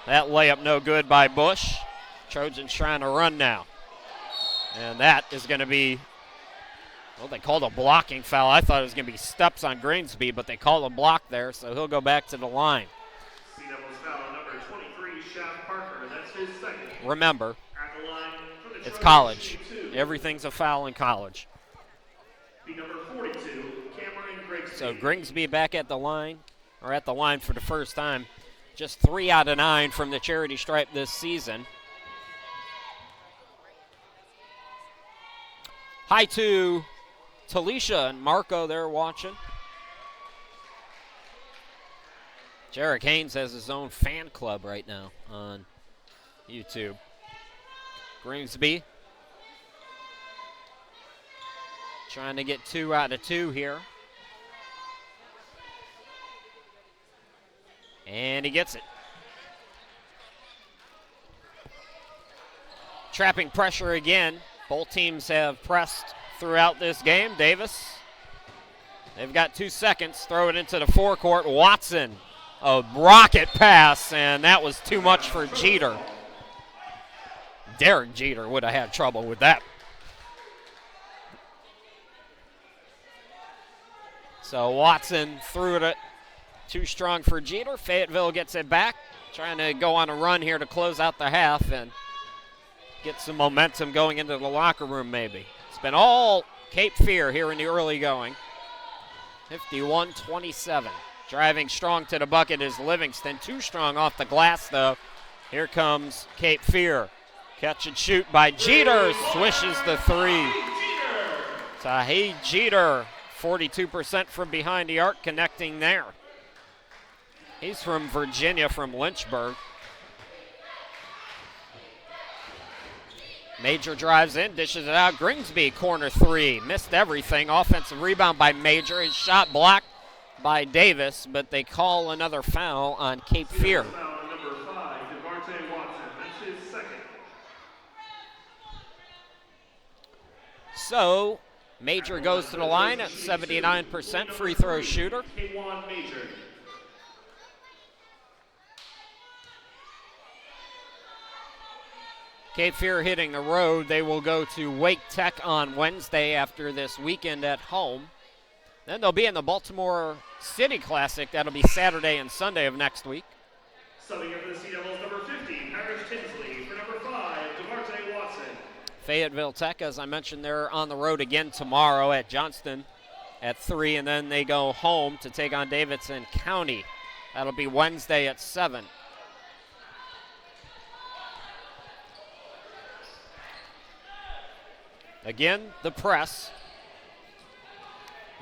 That layup no good by Bush. Trojans trying to run now. And that is going to be, well, they called a blocking foul. I thought it was going to be steps on Greensby, but they called a block there, so he'll go back to the line. Sea Devils foul number 23, Shaq Parker. That's his second. Remember, At the line for the it's Trojans, college. shooting 2. Everything's a foul in college. Be number 42, Cameron Grigsby. So Gringsby back at the line for the first time. Just 3 out of 9 from the charity stripe this season. Hi to Talisha and Marco there watching. Jarek Haynes has his own fan club right now on YouTube. Gringsby trying to get 2 out of 2 here. And he gets it. Trapping pressure again. Both teams have pressed throughout this game. Davis, they've got 2 seconds. Throw it into the forecourt. Watson, a rocket pass, and that was too much for Jeter. Derek Jeter would have had trouble with that. So Watson threw it too strong for Jeter. Fayetteville gets it back, trying to go on a run here to close out the half and get some momentum going into the locker room maybe. It's been all Cape Fear here in the early going. 51-27. Driving strong to the bucket is Livingston. Too strong off the glass, though. Here comes Cape Fear. Catch and shoot by Jeter. Swishes the 3. Tahi Jeter, 42% from behind the arc, connecting there. He's from Virginia, from Lynchburg. Major drives in, dishes it out. Gringsby, corner 3. Missed everything. Offensive rebound by Major. His shot blocked by Davis, but they call another foul on Cape Fear. Foul on number 5, Devarte Watson. That's his second. So, Major goes to the line at 79% free throw shooter. K1 Major. Cape Fear hitting the road. They will go to Wake Tech on Wednesday after this weekend at home. Then they'll be in the Baltimore City Classic. That'll be Saturday and Sunday of next week. Subbing in for the Sea Devils, number 50, Parrish Tinsley. For number 5, Devarte Watson. Fayetteville Tech, as I mentioned, they're on the road again tomorrow at Johnston at 3, and then they go home to take on Davidson County. That'll be Wednesday at 7. Again, the press.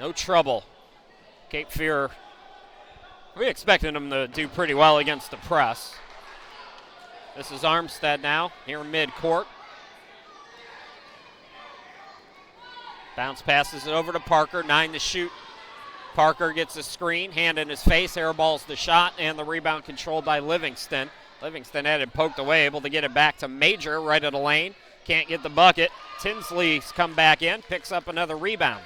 No trouble. Cape Fear, we expected them to do pretty well against the press. This is Armstead now, here mid-court. Bounce passes it over to Parker, 9 to shoot. Parker gets a screen, hand in his face, airballs the shot, and the rebound controlled by Livingston. Livingston had it poked away, able to get it back to Major right at the lane. Can't get the bucket. Tinsley's come back in, picks up another rebound.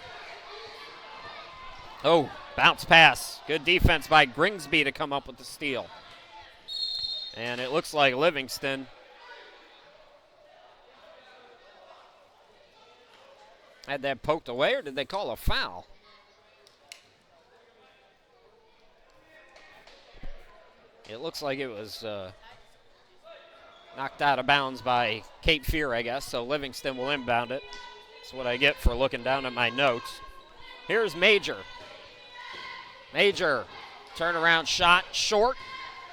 Oh, bounce pass. Good defense by Gringsby to come up with the steal. And it looks like Livingston had that poked away, or did they call a foul? It looks like it was knocked out of bounds by Cape Fear, I guess, so Livingston will inbound it. That's what I get for looking down at my notes. Here's Major. Major, turnaround shot, short,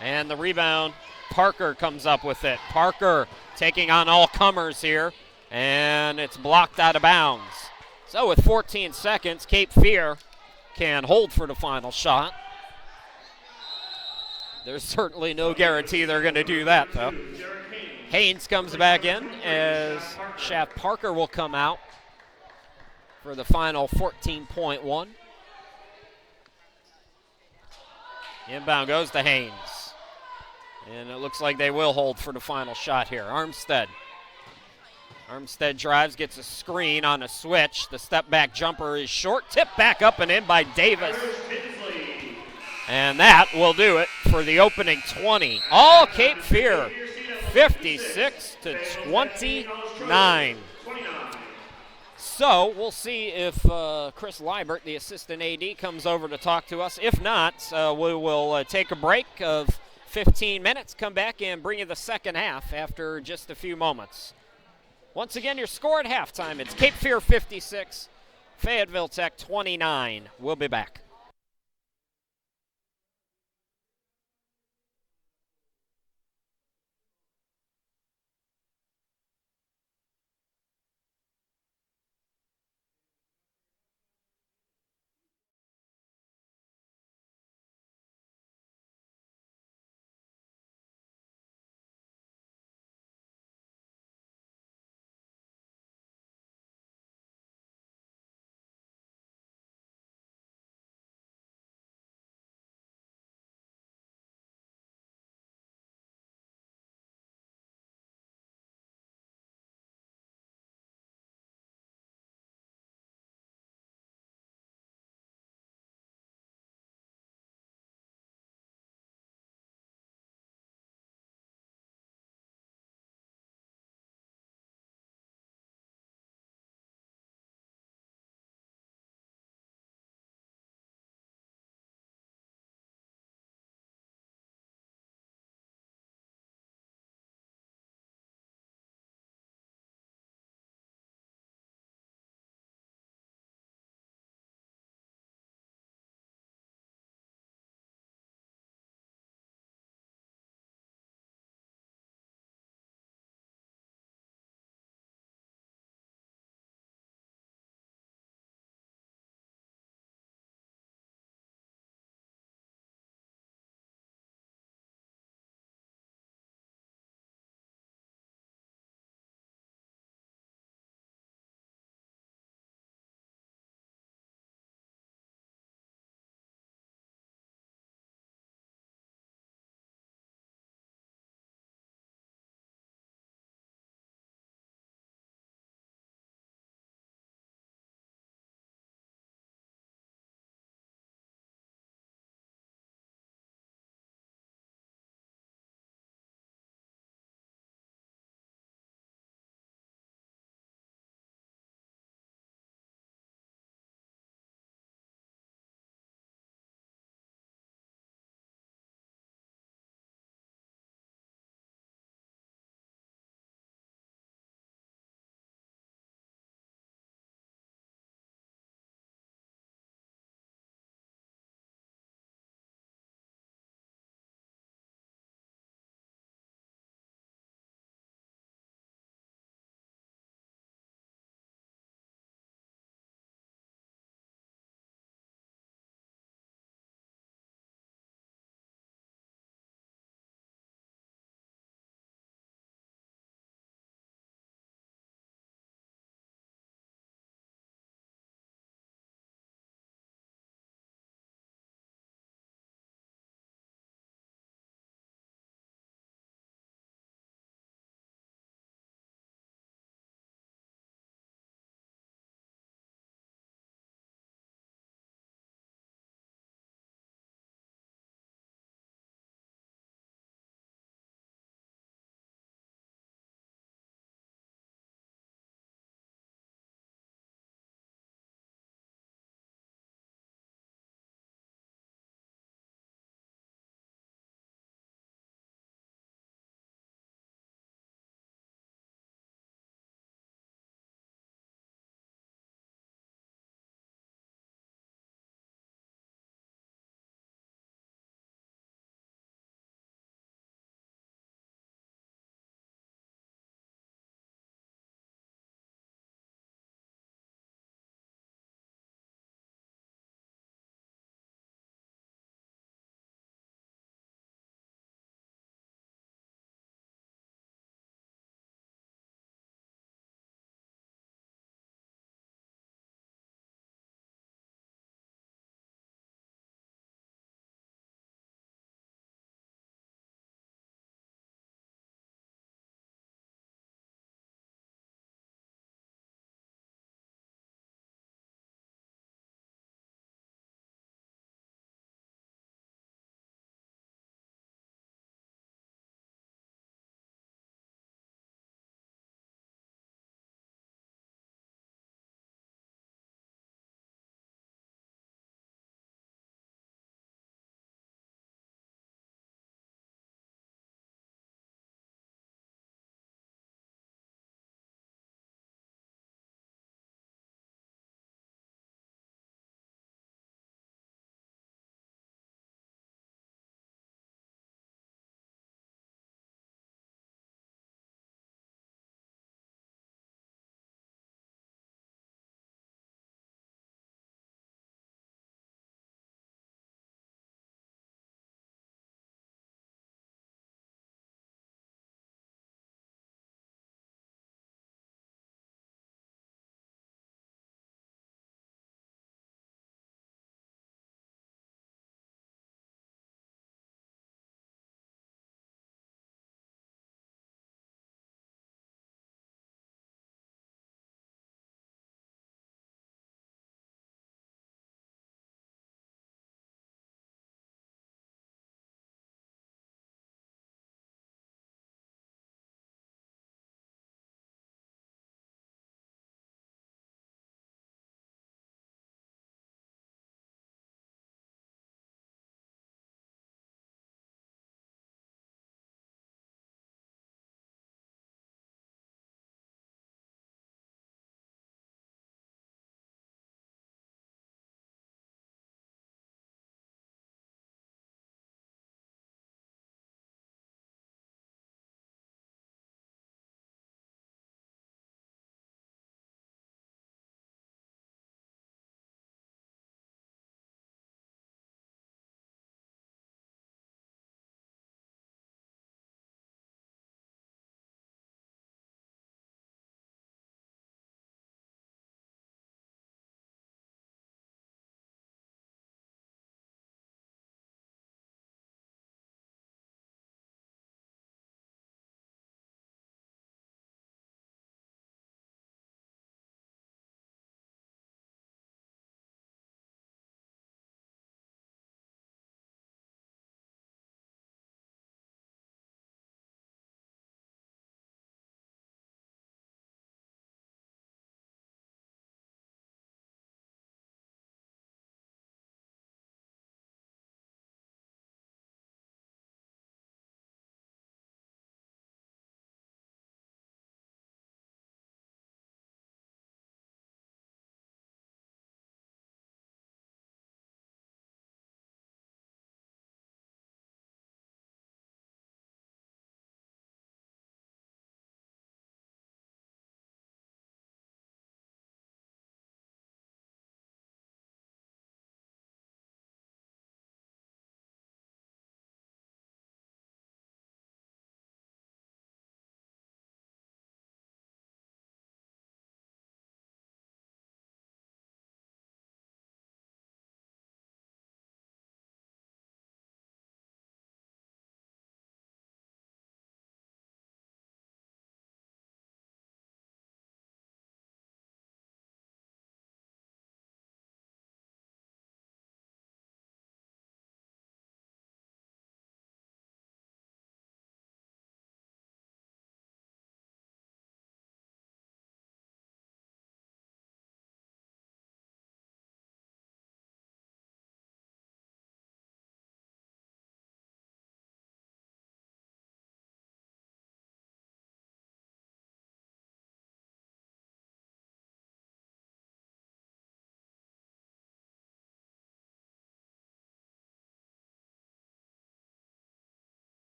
and the rebound, Parker comes up with it. Parker taking on all comers here, and it's blocked out of bounds. So with 14 seconds, Cape Fear can hold for the final shot. There's certainly no guarantee they're going to do that, though. Haynes comes back in as Shaft Parker will come out for the final 14.1. Inbound goes to Haynes. And it looks like they will hold for the final shot here. Armstead. Armstead drives, gets a screen on a switch. The step back jumper is short. Tip back up and in by Davis. And that will do it for the opening 20. All Cape Fear, 56 to 29. So we'll see if Chris Liebert, the assistant AD, comes over to talk to us. If not, we will take a break of 15 minutes, come back and bring you the second half after just a few moments. Once again, your score at halftime, it's Cape Fear 56, Fayetteville Tech 29. We'll be back.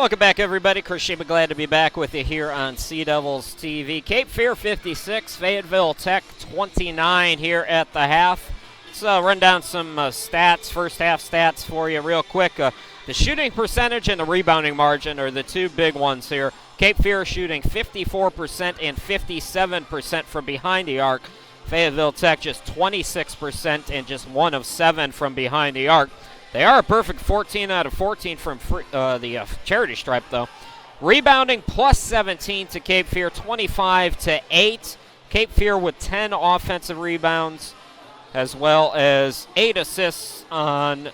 Welcome back, everybody. Chris Sheba, glad to be back with you here on Sea Devils TV. Cape Fear 56, Fayetteville Tech 29 here at the half. Let's run down some stats, first half stats for you real quick. The shooting percentage and the rebounding margin are the two big ones here. Cape Fear shooting 54% and 57% from behind the arc. Fayetteville Tech just 26% and just 1 of 7 from behind the arc. They are a perfect 14 out of 14 from the charity stripe, though. Rebounding plus 17 to Cape Fear, 25 to 8. Cape Fear with 10 offensive rebounds, as well as 8 assists on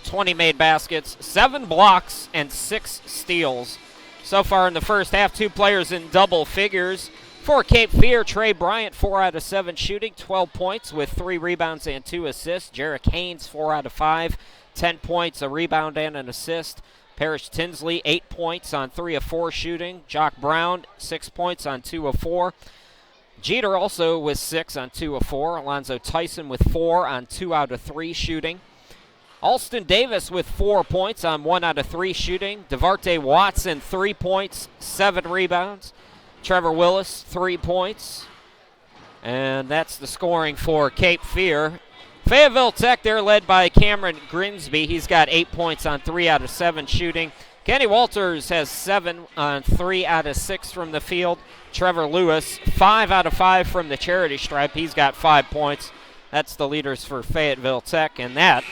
20 made baskets, 7 blocks, and 6 steals. So far in the first half, 2 players in double figures. For Cape Fear, Trey Bryant, 4 out of 7 shooting, 12 points with 3 rebounds and 2 assists. Jarek Haynes, 4 out of 5, 10 points, a rebound and an assist. Parrish Tinsley, 8 points on 3 of 4 shooting. Jock Brown, 6 points on 2 of 4. Jeter also with 6 on 2 of 4. Alonzo Tyson with 4 on 2 out of 3 shooting. Alston Davis with 4 points on 1 out of 3 shooting. DeVarte Watson, 3 points, 7 rebounds. Trevor Willis, 3 points. And that's the scoring for Cape Fear. Fayetteville Tech, they're led by Cameron Grinsby. He's got 8 points on 3 out of 7 shooting. Kenny Walters has 7 on 3 out of 6 from the field. Trevor Lewis, 5 out of 5 from the charity stripe. He's got 5 points. That's the leaders for Fayetteville Tech, and that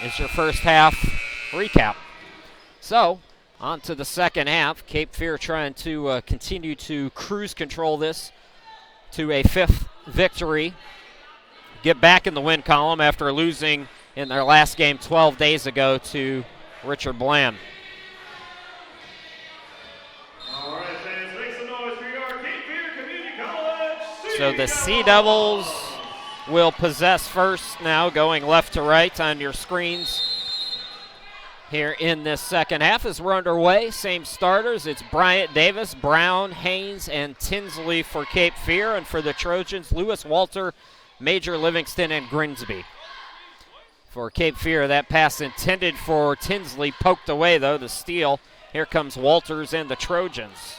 is your first half recap. So, on to the second half. Cape Fear trying to continue to cruise control this to a 5th victory. Get back in the win column after losing in their last game 12 days ago to Richard Bland. All right, fans, make some noise for your Cape Fear Community College. So the Sea Devils will possess first now, going left to right on your screens here in this second half as we're underway. Same starters. It's Bryant, Davis, Brown, Haynes, and Tinsley for Cape Fear. And for the Trojans, Lewis, Walter, Major, Livingston, and Grinsby. For Cape Fear, that pass intended for Tinsley poked away, though, the steal. Here comes Walters and the Trojans.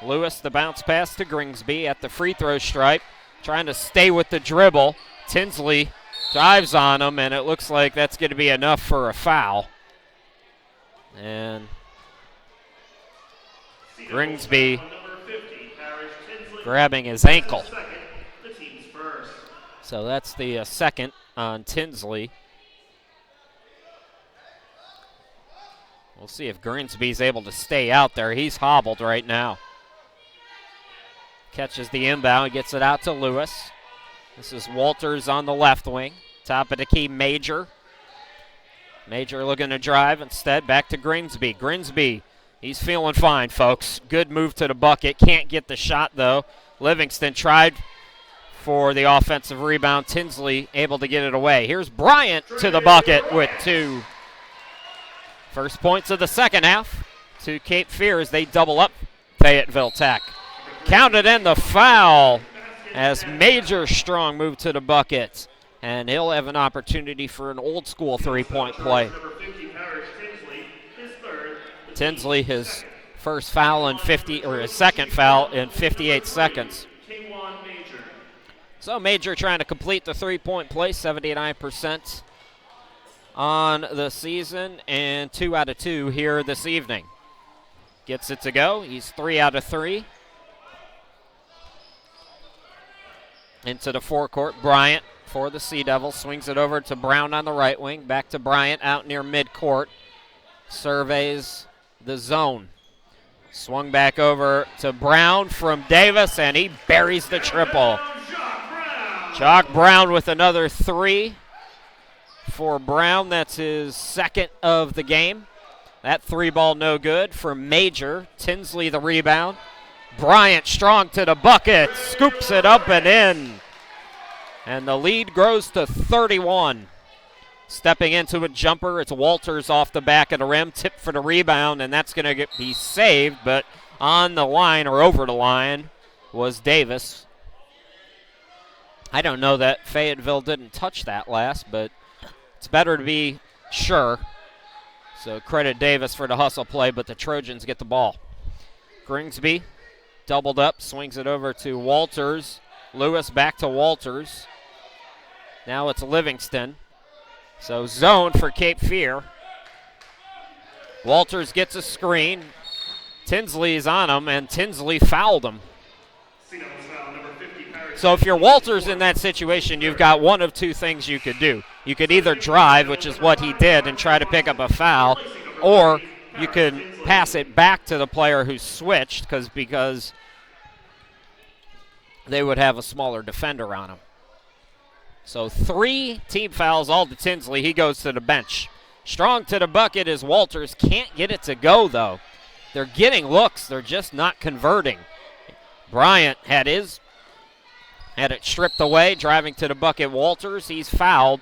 Lewis, the bounce pass to Grinsby at the free throw stripe, trying to stay with the dribble. Tinsley dives on him, and it looks like that's going to be enough for a foul. And Grinsby grabbing his ankle. So that's the second on Tinsley. We'll see if Grinsby's able to stay out there. He's hobbled right now. Catches the inbound, gets it out to Lewis. This is Walters on the left wing. Top of the key, Major. Major looking to drive instead. Back to Grinsby. Grinsby, he's feeling fine, folks. Good move to the bucket. Can't get the shot, though. Livingston tried for the offensive rebound. Tinsley able to get it away. Here's Bryant to the bucket with 2. First points of the second half to Cape Fear as they double up Fayetteville Tech. Counted in the foul as Major Strong moved to the bucket. And he'll have an opportunity for an old school 3-point play. Tinsley, his first foul in his second foul in 58 seconds. So Major trying to complete the 3-point play, 79% on the season, and 2 out of 2 here this evening. Gets it to go. He's 3 out of 3. Into the forecourt, Bryant for the Sea Devils. Swings it over to Brown on the right wing. Back to Bryant out near midcourt. Surveys the zone. Swung back over to Brown from Davis, and he buries the triple. Jock Brown with another 3 for Brown. That's his second of the game. That 3 ball no good for Major. Tinsley the rebound. Bryant Strong to the bucket. Scoops it up and in. And the lead grows to 31. Stepping into a jumper, it's Walters off the back of the rim. Tip for the rebound, and that's going to be saved. But on the line or over the line was Davis. I don't know that Fayetteville didn't touch that last, but it's better to be sure. So credit Davis for the hustle play, but the Trojans get the ball. Gringsby doubled up, swings it over to Walters. Lewis back to Walters. Now it's Livingston. So zone for Cape Fear. Walters gets a screen. Tinsley's on him, and Tinsley fouled him. So if you're Walters in that situation, you've got one of two things you could do. You could either drive, which is what he did, and try to pick up a foul, or you could pass it back to the player who switched because they would have a smaller defender on him. So 3 team fouls, all to Tinsley. He goes to the bench. Strong to the bucket is Walters. Can't get it to go, though. They're getting looks. They're just not converting. Bryant had it stripped away, driving to the bucket. Walters, he's fouled,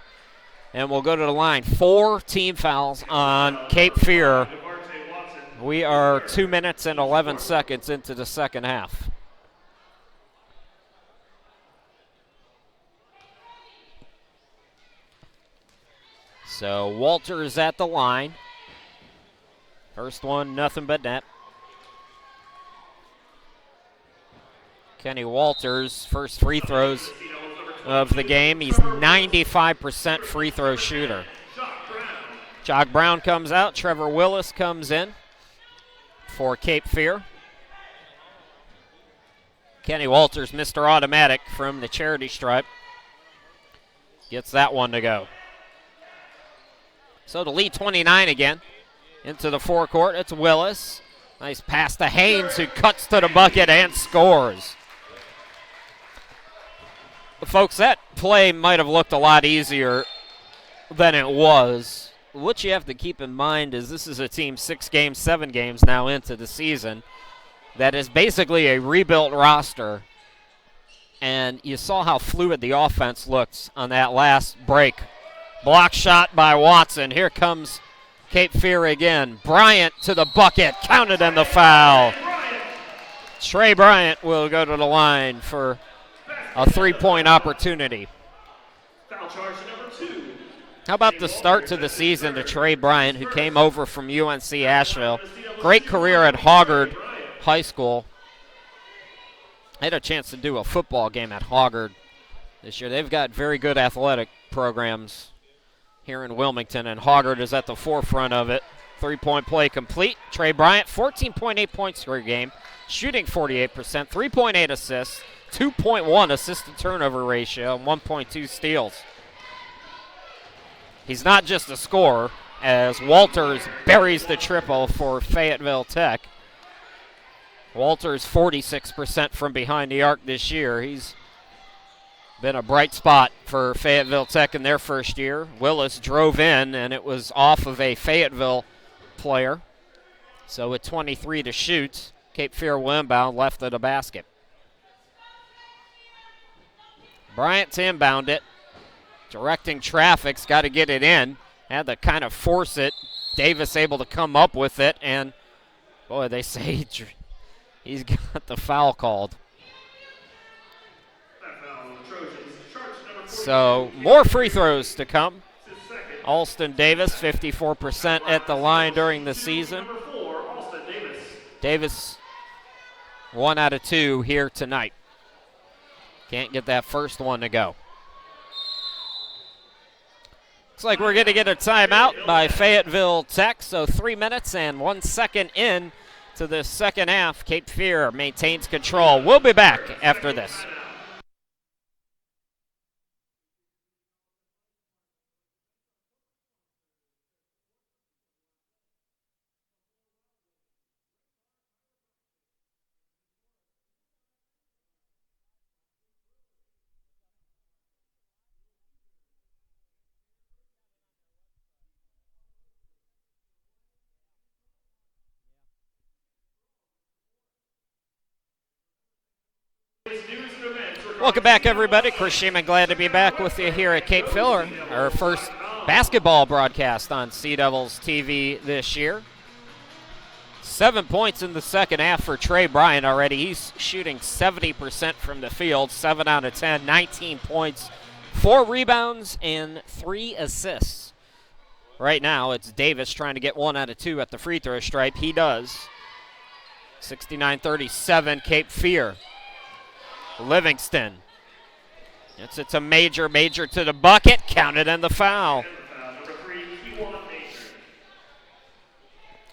and we'll go to the line. 4 team fouls on Cape Fear. We are 2 minutes and 11 seconds into the second half. So Walters at the line. First one, nothing but net. Kenny Walters, first free throws of the game. He's 95% free throw shooter. Jock Brown comes out. Trevor Willis comes in for Cape Fear. Kenny Walters, Mr. Automatic from the charity stripe, gets that one to go. So to lead 29 again. Into the forecourt, it's Willis. Nice pass to Haynes, who cuts to the bucket and scores. Folks, that play might have looked a lot easier than it was. What you have to keep in mind is this is a team 6 games, 7 games now into the season that is basically a rebuilt roster. And you saw how fluid the offense looked on that last break. Block shot by Watson. Here comes Cape Fear again. Bryant to the bucket. Counted in the foul. Trey Bryant will go to the line for a 3-point opportunity. Foul charge number 2. How about the start to the season to Trey Bryant, who came over from UNC Asheville. Great career at Hoggard High School. I had a chance to do a football game at Hoggard this year. They've got very good athletic programs here in Wilmington, and Hoggard is at the forefront of it. 3-point play complete. Trey Bryant, 14.8 points per game, shooting 48%, 3.8 assists, 2.1 assist-to-turnover ratio, and 1.2 steals. He's not just a scorer, as Walters buries the triple for Fayetteville Tech. Walters 46% from behind the arc this year. He's been a bright spot for Fayetteville Tech in their first year. Willis drove in, and it was off of a Fayetteville player. So with 23 to shoot, Cape Fear will inbound left of the basket. Bryant to inbound it. Directing traffic's got to get it in. Had to kind of force it. Davis able to come up with it, and boy, they say he's got the foul called. So more free throws to come. Alston Davis, 54% at the line during the season. Davis, 1 out of 2 here tonight. Can't get that first one to go. Looks like we're going to get a timeout by Fayetteville Tech. So 3 minutes and 1 second in to the second half. Cape Fear maintains control. We'll be back after this. Welcome back, everybody. Chris Sheeman, glad to be back with you here at Cape Fear, our first basketball broadcast on Sea Devils TV this year. 7 points in the second half for Trey Bryant already. He's shooting 70% from the field, 7 out of 10, 19 points, 4 rebounds, and 3 assists. Right now, it's Davis trying to get 1 out of 2 at the free throw stripe. He does. 69-37, Cape Fear. Livingston. It's a Major to the bucket. Counted in the foul.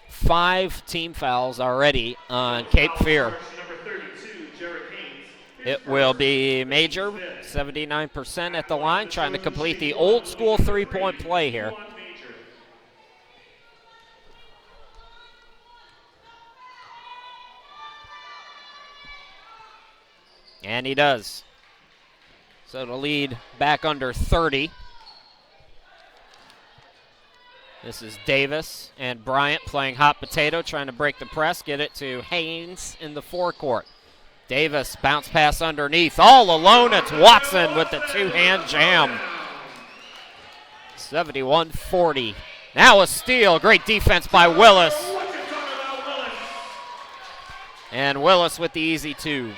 5 team fouls already on Cape Fear. It will be Major, 79% at the line, trying to complete the old school three-point play here. And he does. So the lead back under 30. This is Davis and Bryant playing hot potato, trying to break the press, get it to Haynes in the forecourt. Davis, bounce pass underneath. All alone, it's Watson with the two-hand jam. 71-40. Now a steal. Great defense by Willis. And Willis with the easy 2.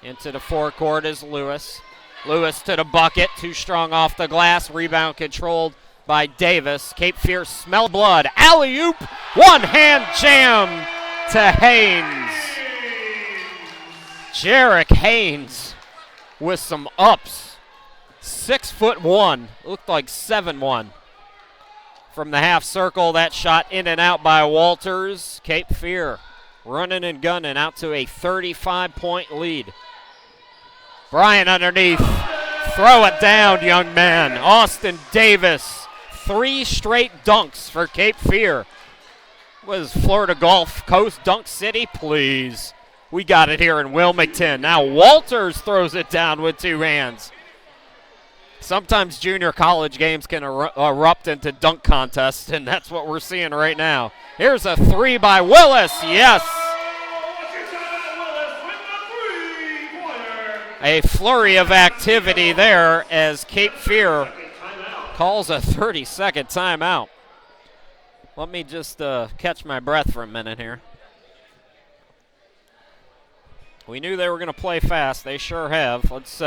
Into the forecourt is Lewis. Lewis to the bucket. Too strong off the glass. Rebound controlled by Davis. Cape Fear smell blood. Alley-oop. One-hand jam to Haynes. Jarek Haynes with some ups. 6'1". Looked like 7'1". From the half circle, that shot in and out by Walters. Cape Fear running and gunning out to a 35-point lead. Bryant underneath. Throw it down, young man. Austin Davis. 3 straight dunks for Cape Fear. Was Florida Gulf Coast Dunk City? Please. We got it here in Wilmington. Now Walters throws it down with 2 hands. Sometimes junior college games can erupt into dunk contests, and that's what we're seeing right now. Here's a 3 by Willis. Yes. A flurry of activity there as Cape Fear calls a 30-second timeout. Let me just catch my breath for a minute here. We knew they were going to play fast. They sure have. Let's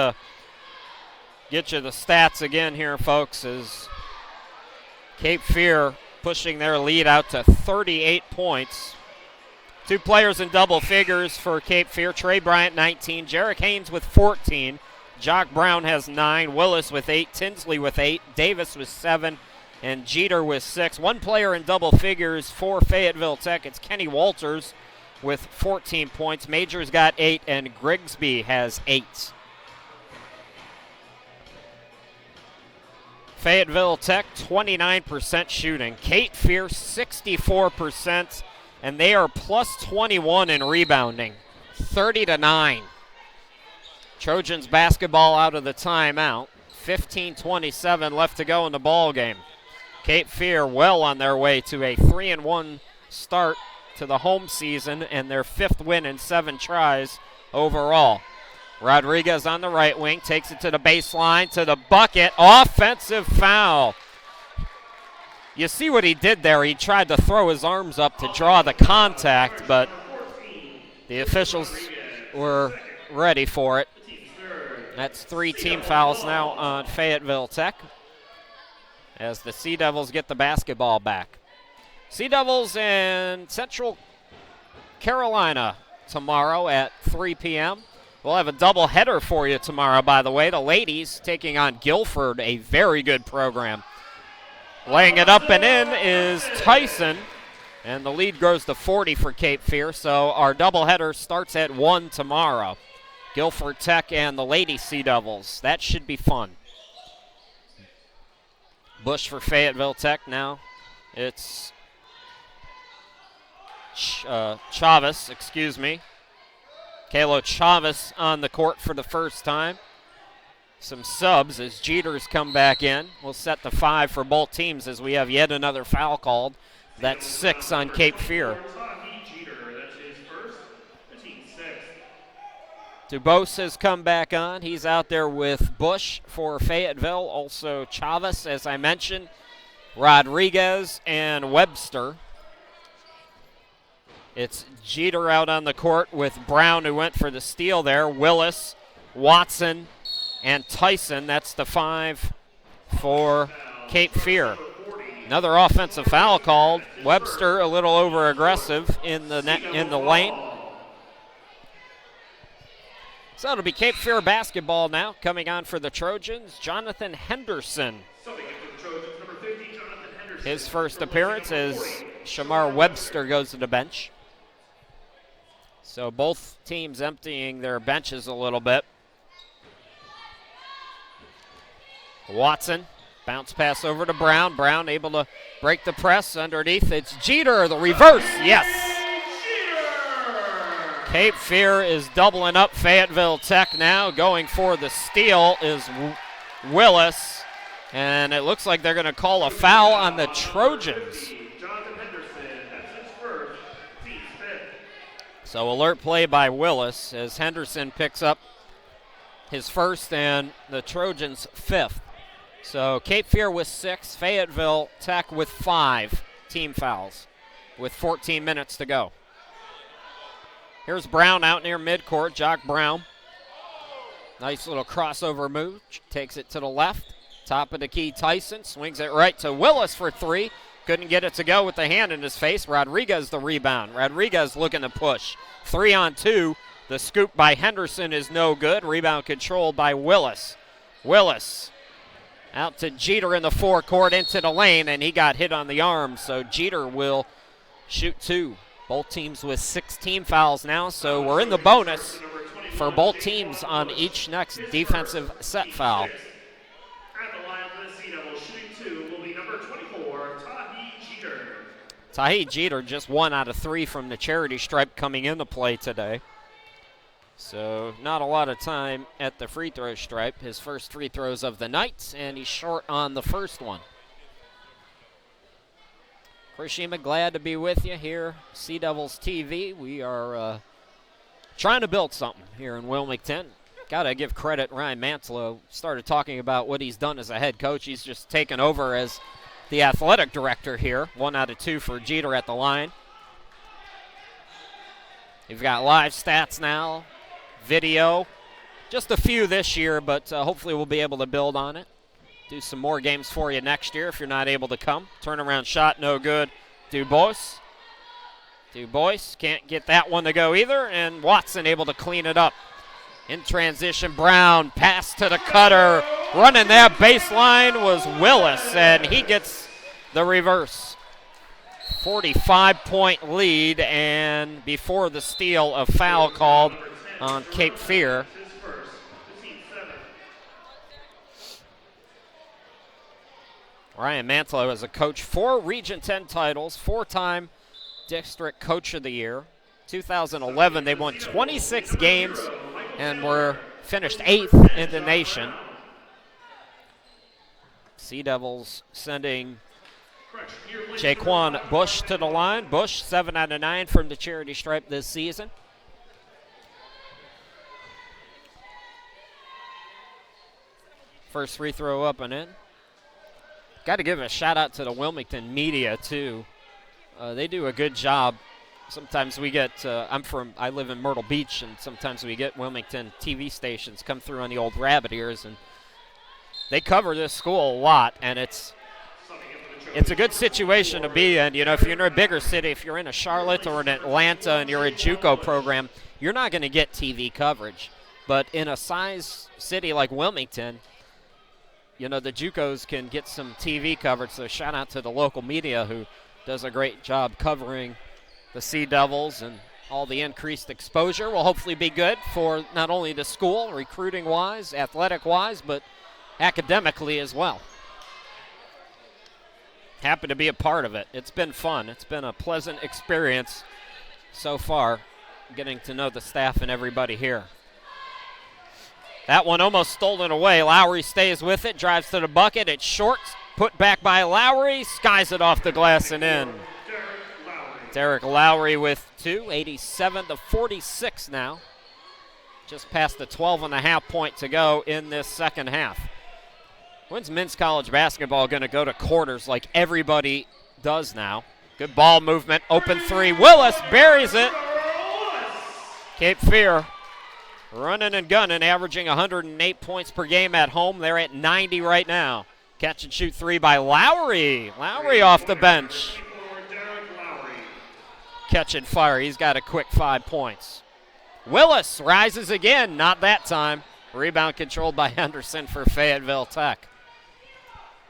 get you the stats again here, folks, as Cape Fear pushing their lead out to 38 points. 2 players in double figures for Cape Fear. Trey Bryant, 19. Jarek Haynes with 14. Jock Brown has 9. Willis with 8. Tinsley with 8. Davis with 7. And Jeter with 6. 1 player in double figures for Fayetteville Tech. It's Kenny Walters with 14 points. Major's got 8, and Grigsby has 8. Fayetteville Tech, 29% shooting. Cape Fear, 64%. And they are plus 21 in rebounding, 30-9. Trojans basketball out of the timeout. 15:27 left to go in the ball game. Cape Fear well on their way to a 3-1 start to the home season and their 5th win in 7 tries overall. Rodriguez on the right wing takes it to the baseline, to the bucket. Offensive foul. You see what he did there. He tried to throw his arms up to draw the contact, but the officials were ready for it. That's 3 team fouls now on Fayetteville Tech as the Sea Devils get the basketball back. Sea Devils and Central Carolina tomorrow at 3 p.m. We'll have a doubleheader for you tomorrow, by the way. The ladies taking on Guilford, a very good program. Laying it up and in is Tyson, and the lead grows to 40 for Cape Fear, so our doubleheader starts at 1 tomorrow. Guilford Tech and the Lady Sea Devils. That should be fun. Bush for Fayetteville Tech now. It's Chavez, Kalo Chavez on the court for the first time. Some subs as Jeters come back in. We'll set the 5 for both teams as we have yet another foul called. That's 6 on Cape Fear. Dubose has come back on. He's out there with Bush for Fayetteville. Also Chavez, as I mentioned. Rodriguez and Webster. It's Jeter out on the court with Brown, who went for the steal there. Willis, Watson, and Tyson. That's the 5 for Cape Fear. Another offensive foul called. Webster a little over aggressive in the lane. So it'll be Cape Fear basketball now. Coming on for the Trojans, Jonathan Henderson. His first appearance as Shamar Webster goes to the bench. So both teams emptying their benches a little bit. Watson, bounce pass over to Brown. Brown able to break the press underneath. It's Jeter, the reverse, yes. Cape Fear is doubling up Fayetteville Tech now. Going for the steal is Willis. And it looks like they're going to call a foul on the Trojans. So alert play by Willis as Henderson picks up his first and the Trojans' fifth. So Cape Fear with 6, Fayetteville Tech with 5 team fouls with 14 minutes to go. Here's Brown out near midcourt, Jock Brown. Nice little crossover move, takes it to the left. Top of the key, Tyson swings it right to Willis for 3. Couldn't get it to go with the hand in his face. Rodriguez the rebound. Rodriguez looking to push. 3-on-2. The scoop by Henderson is no good. Rebound controlled by Willis. Willis out to Jeter in the forecourt into the lane, and he got hit on the arm, so Jeter will shoot 2. Both teams with 16 fouls now, so we're in the bonus for both teams on each next defensive set foul. Tahi Jeter just 1 out of 3 from the charity stripe coming into play today. So not a lot of time at the free throw stripe. His first free throws of the night, and he's short on the first one. Kurishima, glad to be with you here. Sea Devils TV. We are trying to build something here in Wilmington. Got to give credit. Ryan Manslow started talking about what he's done as a head coach. He's just taken over as the athletic director here. 1 out of 2 for Jeter at the line. You've got live stats now, video. Just a few this year, but hopefully we'll be able to build on it. Do some more games for you next year if you're not able to come. Turnaround shot, no good. Dubois can't get that one to go either, and Watson able to clean it up. In transition, Brown, pass to the cutter. Running that baseline was Willis, and he gets the reverse. 45-point lead, and before the steal, a foul called on Cape Fear. Ryan Mantlo is a coach, 4 Region 10 titles, 4-time District Coach of the Year. 2011, they won 26 games and were finished 8th in the nation. Sea Devils sending Jaquan Bush to the line. Bush, 7 out of 9 from the charity stripe this season. First free throw up and in. Got to give a shout out to the Wilmington media too. They do a good job. Sometimes we get, I live in Myrtle Beach, and sometimes we get Wilmington TV stations come through on the old rabbit ears, and they cover this school a lot, and it's a good situation to be in. You know, if you're in a bigger city, if you're in a Charlotte or an Atlanta and you're a JUCO program, you're not going to get TV coverage. But in a size city like Wilmington, you know, the JUCOs can get some TV coverage, so shout out to the local media who does a great job covering the Sea Devils, and all the increased exposure will hopefully be good for not only the school, recruiting-wise, athletic-wise, but academically as well. Happy to be a part of it. It's been fun. It's been a pleasant experience so far, getting to know the staff and everybody here. That one almost stolen away. Lowry stays with it, drives to the bucket. It's short, put back by Lowry, skies it off the glass and in. Derek Lowry with 2, 87-46 now. Just past the 12.5 point to go in this second half. When's men's college basketball going to go to quarters like everybody does now? Good ball movement, open 3. Willis buries it. Cape Fear running and gunning, averaging 108 points per game at home. They're at 90 right now. Catch and shoot three by Lowry. Lowry off the bench. Catch and fire. He's got a quick 5 points. Willis rises again. Not that time. Rebound controlled by Henderson for Fayetteville Tech.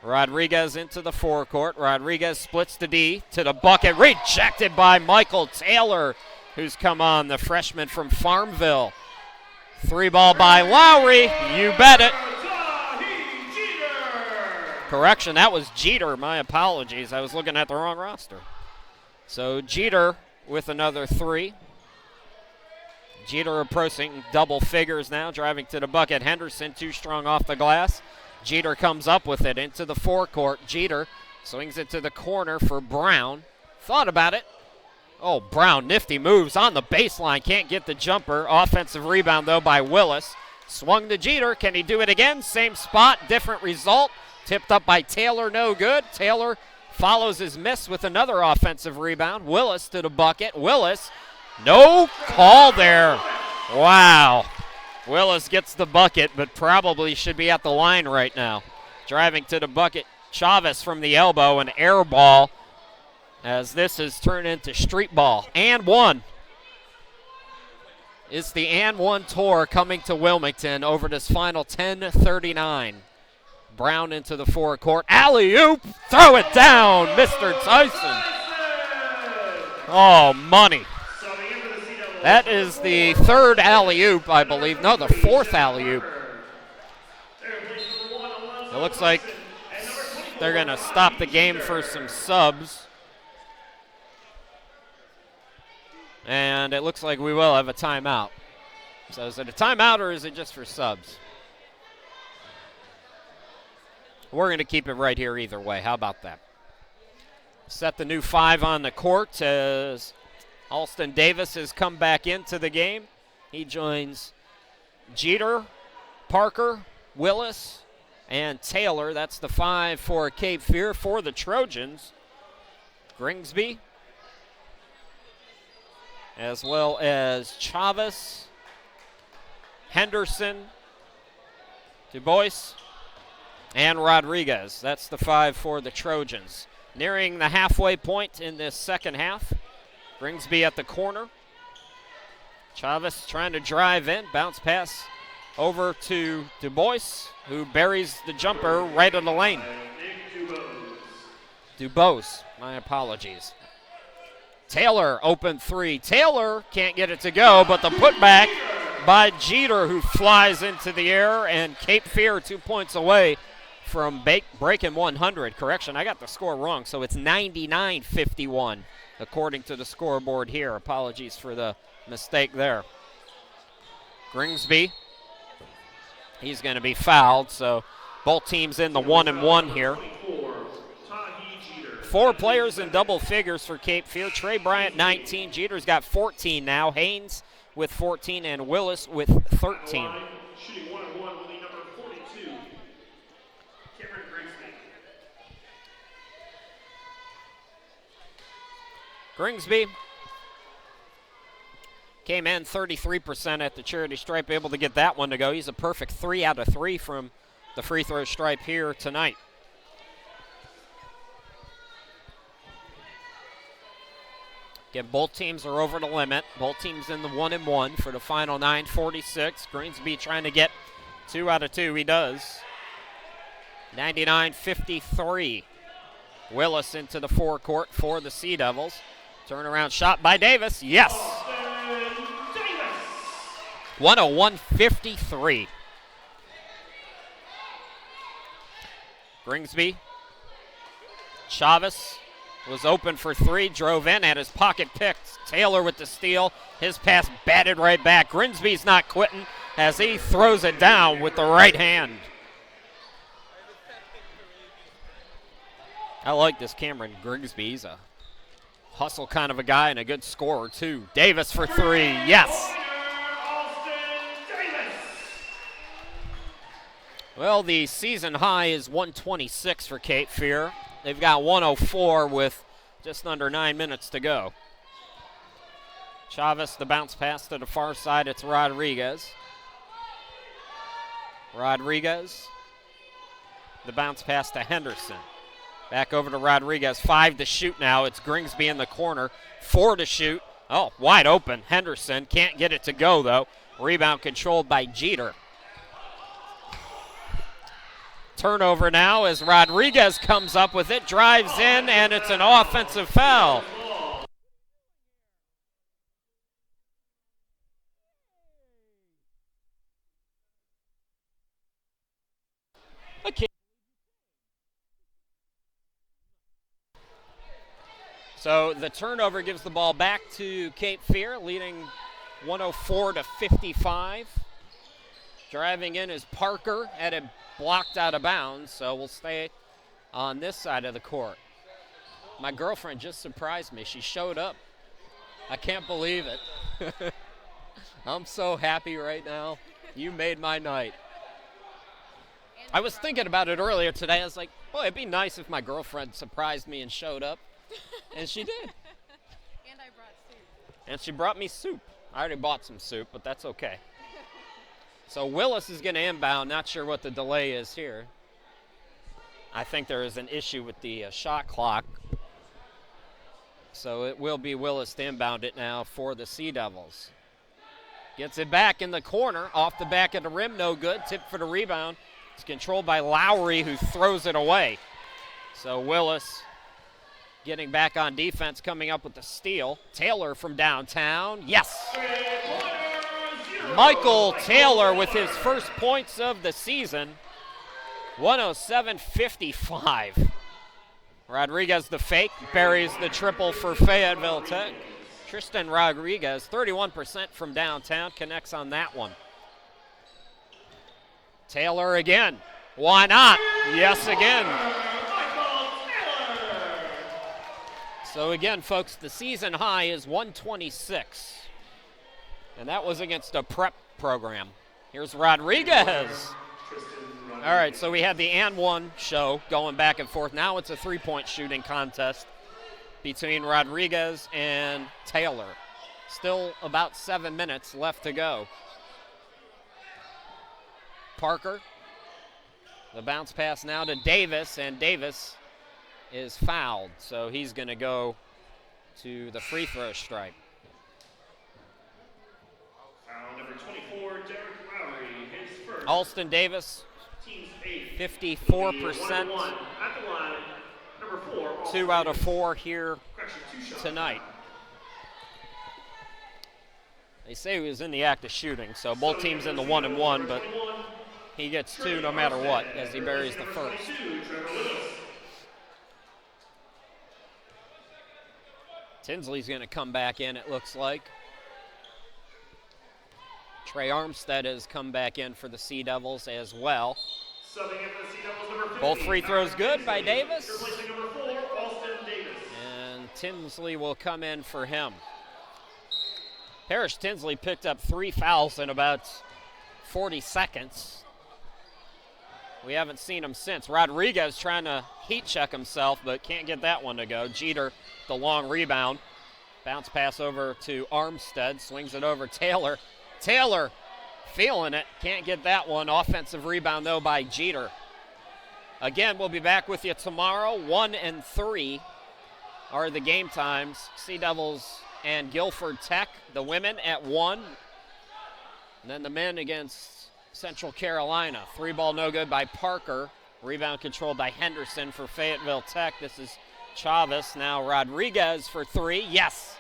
Rodriguez into the forecourt. Rodriguez splits the D to the bucket. Rejected by Michael Taylor, who's come on, the freshman from Farmville. Three ball by Lowry. You bet it. Correction, that was Jeter. My apologies. I was looking at the wrong roster. So Jeter with another three. Jeter approaching double figures now, driving to the bucket. Henderson too strong off the glass. Jeter comes up with it into the forecourt. Jeter swings it to the corner for Brown. Thought about it. Oh, Brown, nifty moves on the baseline. Can't get the jumper. Offensive rebound, though, by Willis. Swung to Jeter. Can he do it again? Same spot, different result. Tipped up by Taylor, no good. Taylor follows his miss with another offensive rebound. Willis to the bucket. Willis, no call there. Wow. Willis gets the bucket, but probably should be at the line right now. Driving to the bucket, Chavez from the elbow, an air ball, as this has turned into street ball. And one. It's the and one tour coming to Wilmington over this final 10:39. Brown into the forecourt. Alley-oop. Throw it down, Mr. Tyson. Oh, money. That is the third alley-oop, I believe. No, the fourth alley-oop. It looks like they're going to stop the game for some subs. And it looks like we will have a timeout. So is it a timeout or is it just for subs? We're going to keep it right here either way. How about that? Set the new 5 on the court as Alston Davis has come back into the game. He joins Jeter, Parker, Willis, and Taylor. That's the 5 for Cape Fear for the Trojans. Gringsby, as well as Chavez, Henderson, Du Bois, and Rodriguez. That's the 5 for the Trojans. Nearing the halfway point in this second half. Gringsby at the corner. Chavez trying to drive in. Bounce pass over to Du Bois, who buries the jumper right in the lane. Du Bois, my apologies. Taylor, open three. Taylor can't get it to go, but the putback by Jeter, who flies into the air, and Cape Fear 2 points away from breaking 100. Correction, I got the score wrong, so it's 99-51 according to the scoreboard here. Apologies for the mistake there. Gringsby, he's going to be fouled, so both teams in the 1-and-1 here. 4 players in double figures for Cape Fear. Trey Bryant, 19. Jeter's got 14 now. Haynes with 14 and Willis with 13. Shooting 1-on-1 will be number 42, Cameron Gringsby. Gringsby came in 33% at the charity stripe, able to get that one to go. He's a perfect 3 out of 3 from the free throw stripe here tonight. Again, both teams are over the limit. Both teams in the 1-and-1 for the final 9:46. Gringsby trying to get 2 out of 2. He does. 99-53. Willis into the forecourt for the Sea Devils. Turnaround shot by Davis. Yes. 101-53. Gringsby. Chavez was open for 3, drove in, had his pocket picked. Taylor with the steal. His pass batted right back. Gringsby's not quitting as he throws it down with the right hand. I like this Cameron Gringsby. He's a hustle kind of a guy and a good scorer, too. Davis for 3. Yes. Well, the season high is 126 for Cape Fear. They've got 104 with just under 9 minutes to go. Chavez, the bounce pass to the far side. It's Rodriguez. Rodriguez The bounce pass to Henderson. Back over to Rodriguez. 5 to shoot now. It's Gringsby in the corner. 4 to shoot. Oh, wide open. Henderson can't get it to go, though. Rebound controlled by Jeter. Turnover now as Rodriguez comes up with it, drives in, and it's an offensive foul. Okay. So the turnover gives the ball back to Cape Fear, leading 104 to 55. Driving in is Parker, had it blocked out of bounds, so we'll stay on this side of the court. My girlfriend just surprised me. She showed up. I can't believe it. I'm so happy right now. You made my night. I was thinking about it earlier today. I was like, boy, it'd be nice if my girlfriend surprised me and showed up. And she did. And I brought soup. And she brought me soup. I already bought some soup, but that's okay. So Willis is going to inbound. Not sure what the delay is here. I think there is an issue with the shot clock. So it will be Willis to inbound it now for the Sea Devils. Gets it back in the corner, off the back of the rim, no good. Tip for the rebound. It's controlled by Lowry, who throws it away. So Willis getting back on defense, coming up with the steal. Taylor from downtown. Yes! Michael Taylor with his first points of the season. 107-55. Rodriguez the fake, buries the triple for Fayetteville Tech. Tristan Rodriguez, 31% from downtown, connects on that one. Taylor again. Why not? Yes, again. So again, folks, the season high is 126. And that was against a prep program. Here's Rodriguez. All right, so we had the and one show going back and forth. Now it's a three-point shooting contest between Rodriguez and Taylor. Still about 7 minutes left to go. Parker. The bounce pass now to Davis, and Davis is fouled. So he's going to go to the free throw stripe. Foul number 24, Derek Lowry, his first. Alston Davis, Team's eighth. 54%. At the line, number 4. 2 out of 4 here Correction, 2 shots. tonight. They say he was in the act of shooting, so both teams in the 1-1, but he gets 2 no matter what as he buries the first. Tinsley's going to come back in, it looks like. Trey Armstead has come back in for the Sea Devils as well. Both free throws good by Davis. And Tinsley will come in for him. Parrish Tinsley picked up 3 fouls in about 40 seconds. We haven't seen him since. Rodriguez trying to heat check himself, but can't get that one to go. Jeter, the long rebound. Bounce pass over to Armstead, swings it over Taylor. Taylor feeling it, can't get that one. Offensive rebound, though, by Jeter. Again, we'll be back with you tomorrow. 1 and 3 are the game times. Sea Devils and Guilford Tech, the women at 1. And then the men against Central Carolina. 3-ball no good by Parker. Rebound controlled by Henderson for Fayetteville Tech. This is Chavez. Now Rodriguez for 3. Yes,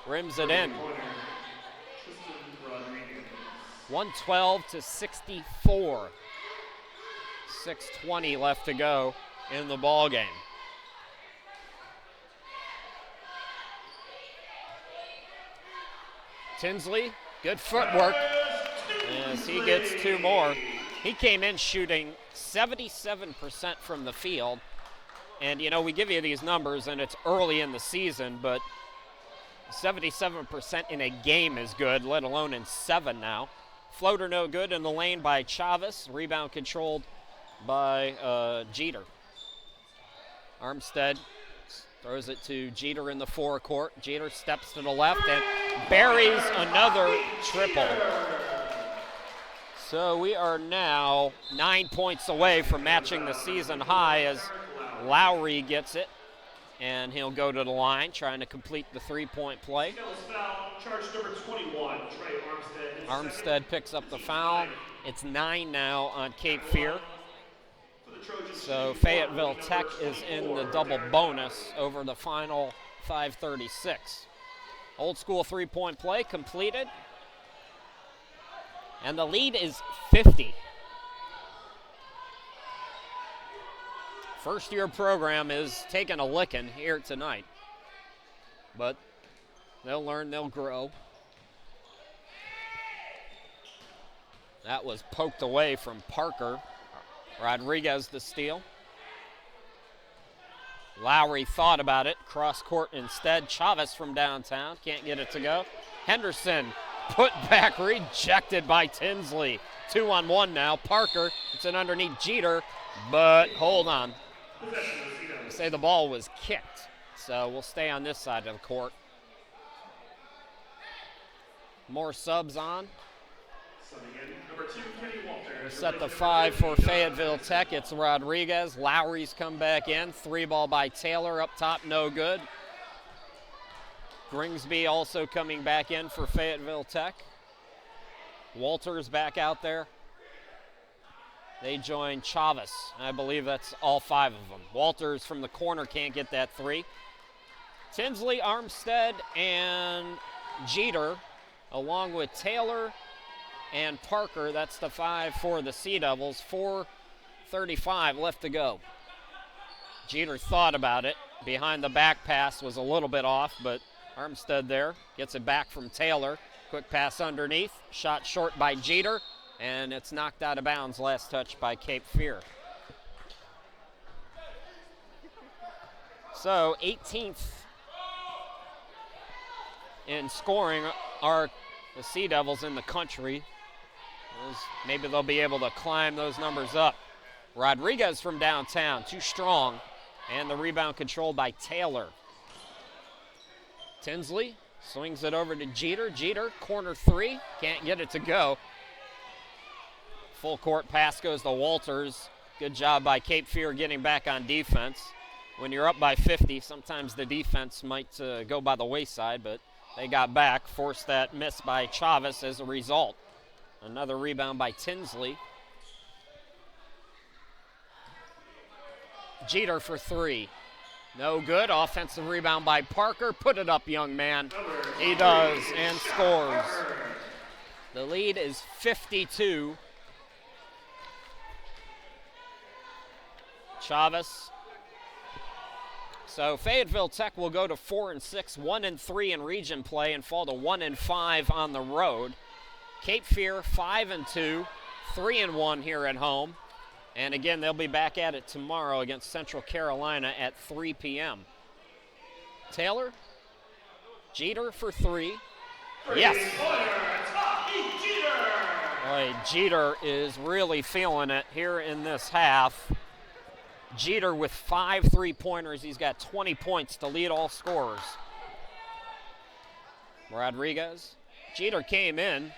rims it in. 112-64. 6:20 left to go in the ball game. Tinsley, good footwork as he gets 2 more. He came in shooting 77% from the field. And, you know, we give you these numbers, and it's early in the season, but 77% in a game is good, let alone in 7 now. Floater no good in the lane by Chavez. Rebound controlled by Jeter. Armstead throws it to Jeter in the forecourt. Jeter steps to the left and buries another triple. So we are now 9 points away from matching the season high as Lowry gets it. And he'll go to the line, trying to complete the three-point play. Charge number 21, Trey Armstead. Armstead picks up the foul. It's 9 now on Cape Fear. So Fayetteville Tech is in the double bonus over the final 5:36. Old school three-point play completed. And the lead is 50. First-year program is taking a licking here tonight. But they'll learn, they'll grow. That was poked away from Parker. Rodriguez the steal. Lowry thought about it, cross court instead. Chavez from downtown, can't get it to go. Henderson put back, rejected by Tinsley. 2-on-1 now. Parker, it's an underneath Jeter, but hold on. They say the ball was kicked, so we'll stay on this side of the court. More subs on. We'll set the 5 for Fayetteville Tech. It's Rodriguez. Lowry's come back in. 3-ball by Taylor up top, no good. Gringsby also coming back in for Fayetteville Tech. Walters back out there. They join Chavez. I believe that's all 5 of them. Walters from the corner can't get that 3. Tinsley, Armstead, and Jeter, along with Taylor and Parker. That's the 5 for the Sea Devils. 4:35 left to go. Jeter thought about it. Behind the back pass was a little bit off, but Armstead there gets it back from Taylor. Quick pass underneath. Shot short by Jeter. And it's knocked out of bounds, last touch by Cape Fear. So 18th in scoring are the Sea Devils in the country. Maybe they'll be able to climb those numbers up. Rodriguez from downtown, too strong. And the rebound controlled by Taylor. Tinsley swings it over to Jeter. Jeter, corner 3, can't get it to go. Full court pass goes to Walters. Good job by Cape Fear getting back on defense. When you're up by 50, sometimes the defense might go by the wayside, but they got back, forced that miss by Chavez as a result. Another rebound by Tinsley. Jeter for 3. No good. Offensive rebound by Parker. Put it up, young man. He does and scores. The lead is 52. Chavez. So Fayetteville Tech will go to 4-6, 1-3 in region play, and fall to 1-5 on the road. Cape Fear 5-2, 3-1 here at home. And again, they'll be back at it tomorrow against Central Carolina at 3 p.m. Taylor, Jeter for 3. Yes. Boy, Jeter is really feeling it here in this half. Jeter with 5 3-pointers. He's got 20 points to lead all scorers. Rodriguez. Jeter came in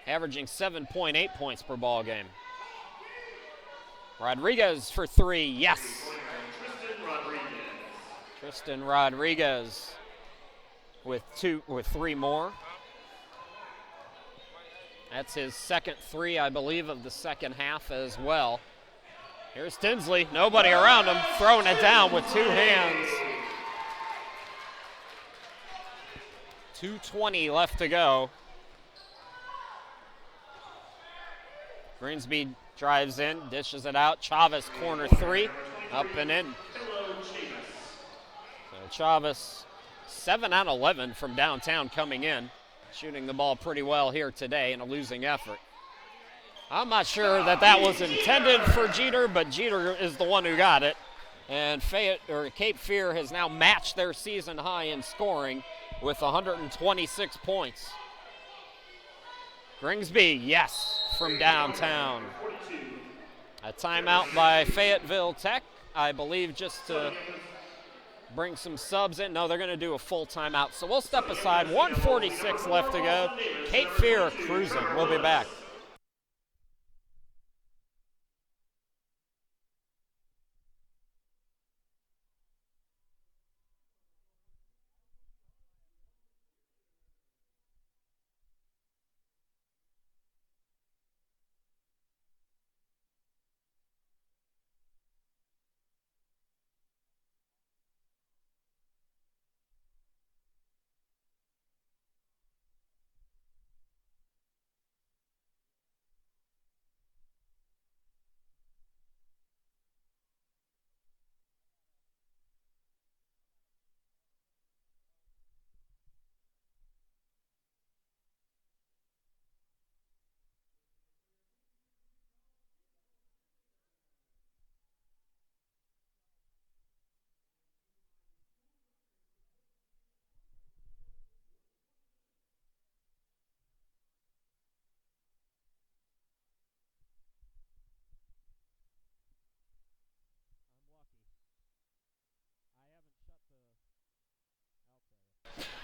averaging 7.8 points per ball game. Rodriguez for 3. Yes. Tristan Rodriguez with 3 more. That's his second 3, I believe, of the second half as well. Here's Tinsley, nobody around him, throwing it down with 2 hands. 2:20 left to go. Greensby drives in, dishes it out. Chavez, corner 3, up and in. So Chavez, 7 out of 11 from downtown coming in, shooting the ball pretty well here today in a losing effort. I'm not sure that was intended for Jeter, but Jeter is the one who got it. And Cape Fear has now matched their season high in scoring with 126 points. Gringsby, yes, from downtown. A timeout by Fayetteville Tech, I believe, just to bring some subs in. No, they're going to do a full timeout. So we'll step aside. 1:46 left to go. Cape Fear cruising. We'll be back.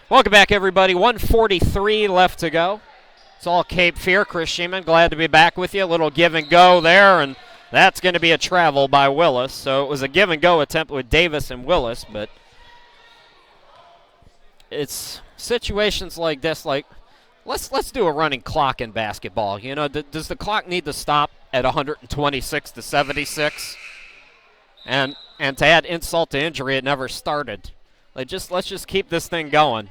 Welcome back, everybody. 1:43 left to go. It's all Cape Fear. Chris Sheeman, glad to be back with you. A little give and go there, and that's going to be a travel by Willis. So it was a give and go attempt with Davis and Willis, but it's situations like this, like let's do a running clock in basketball. You know, does the clock need to stop at 126 to 76? And to add insult to injury, it never started. Let's just keep this thing going.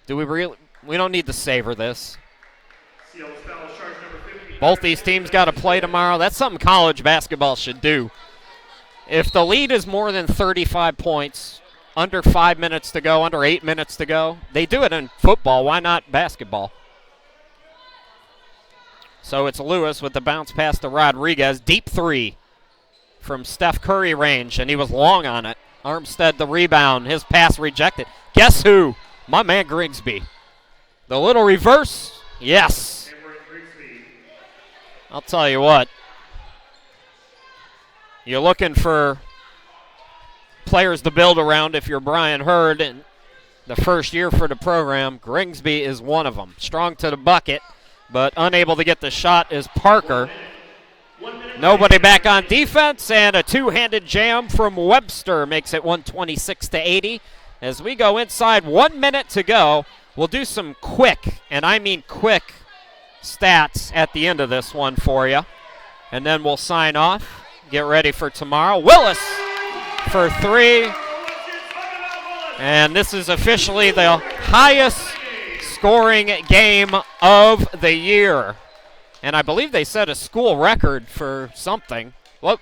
Do we really? We don't need to savor this. Both these teams got to play tomorrow. That's something college basketball should do. If the lead is more than 35 points, under 5 minutes to go, under 8 minutes to go, they do it in football. Why not basketball? So it's Lewis with the bounce pass to Rodriguez. Deep three from Steph Curry range, and he was long on it. Armstead the rebound. His pass rejected. Guess who? My man Grigsby. The little reverse, yes. I'll tell you what. You're looking for players to build around if you're Brian Hurd in the first year for the program. Grigsby is one of them. Strong to the bucket, but unable to get the shot is Parker. Nobody back on defense, and a two-handed jam from Webster makes it 126 to 80. As we go inside, 1 minute to go. We'll do some quick, and I mean quick, stats at the end of this one for you. And then we'll sign off. Get ready for tomorrow. Willis for three. And this is officially the highest scoring game of the year. And I believe they set a school record for something. What?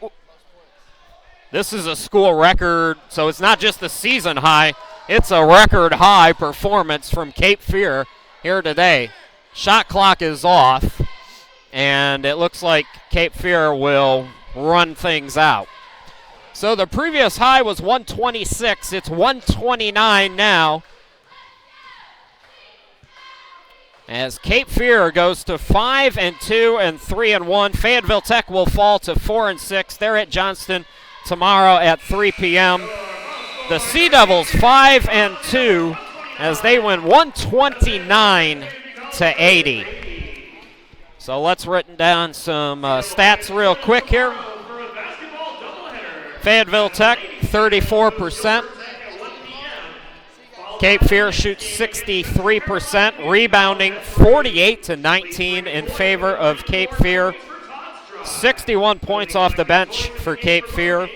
This is a school record, so it's not just a season high. It's a record high performance from Cape Fear here today. Shot clock is off, and it looks like Cape Fear will run things out. So the previous high was 126. It's 129 now. As Cape Fear goes to 5-2 and 3-1. Fayetteville Tech will fall to 4-6. They're at Johnston tomorrow at 3 p.m. The Sea Devils 5-2 as they win 129 to 80. So let's write down some stats real quick here. Fayetteville Tech 34%. Cape Fear shoots 63%, rebounding 48 to 19 in favor of Cape Fear. 61 points off the bench for Cape Fear.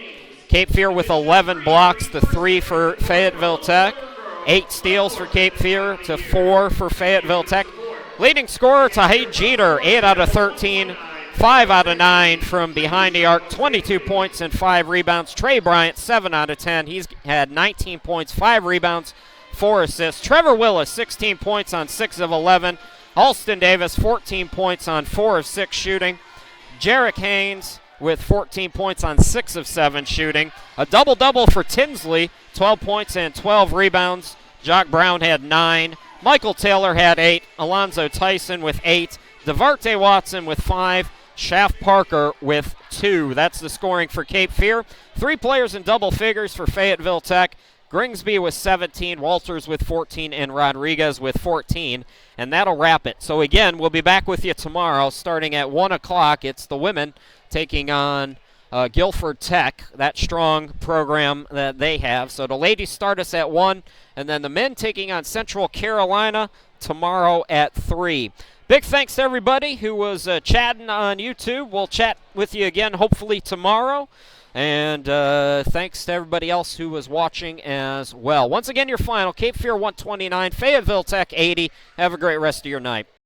Cape Fear with 11 blocks to 3 for Fayetteville Tech. 8 steals for Cape Fear to 4 for Fayetteville Tech. Leading scorer, Tahid Jeter, 8 out of 13, 5 out of 9 from behind the arc, 22 points and 5 rebounds. Trey Bryant, 7 out of 10. He's had 19 points, 5 rebounds, 4 assists. Trevor Willis, 16 points on 6 of 11. Alston Davis, 14 points on 4 of 6 shooting. Jarek Haynes with 14 points on 6 of 7 shooting. A double-double for Tinsley, 12 points and 12 rebounds. Jock Brown had 9. Michael Taylor had 8. Alonzo Tyson with 8. DeVarte Watson with 5. Shaft Parker with 2. That's the scoring for Cape Fear. 3 players in double figures for Fayetteville Tech. Grigsby with 17, Walters with 14, and Rodriguez with 14. And that'll wrap it. So again, we'll be back with you tomorrow starting at 1 o'clock. It's the women taking on Guilford Tech, that strong program that they have. So the ladies start us at 1, and then the men taking on Central Carolina tomorrow at 3. Big thanks to everybody who was chatting on YouTube. We'll chat with you again hopefully tomorrow. And thanks to everybody else who was watching as well. Once again, your final, Cape Fear 129, Fayetteville Tech 80. Have a great rest of your night.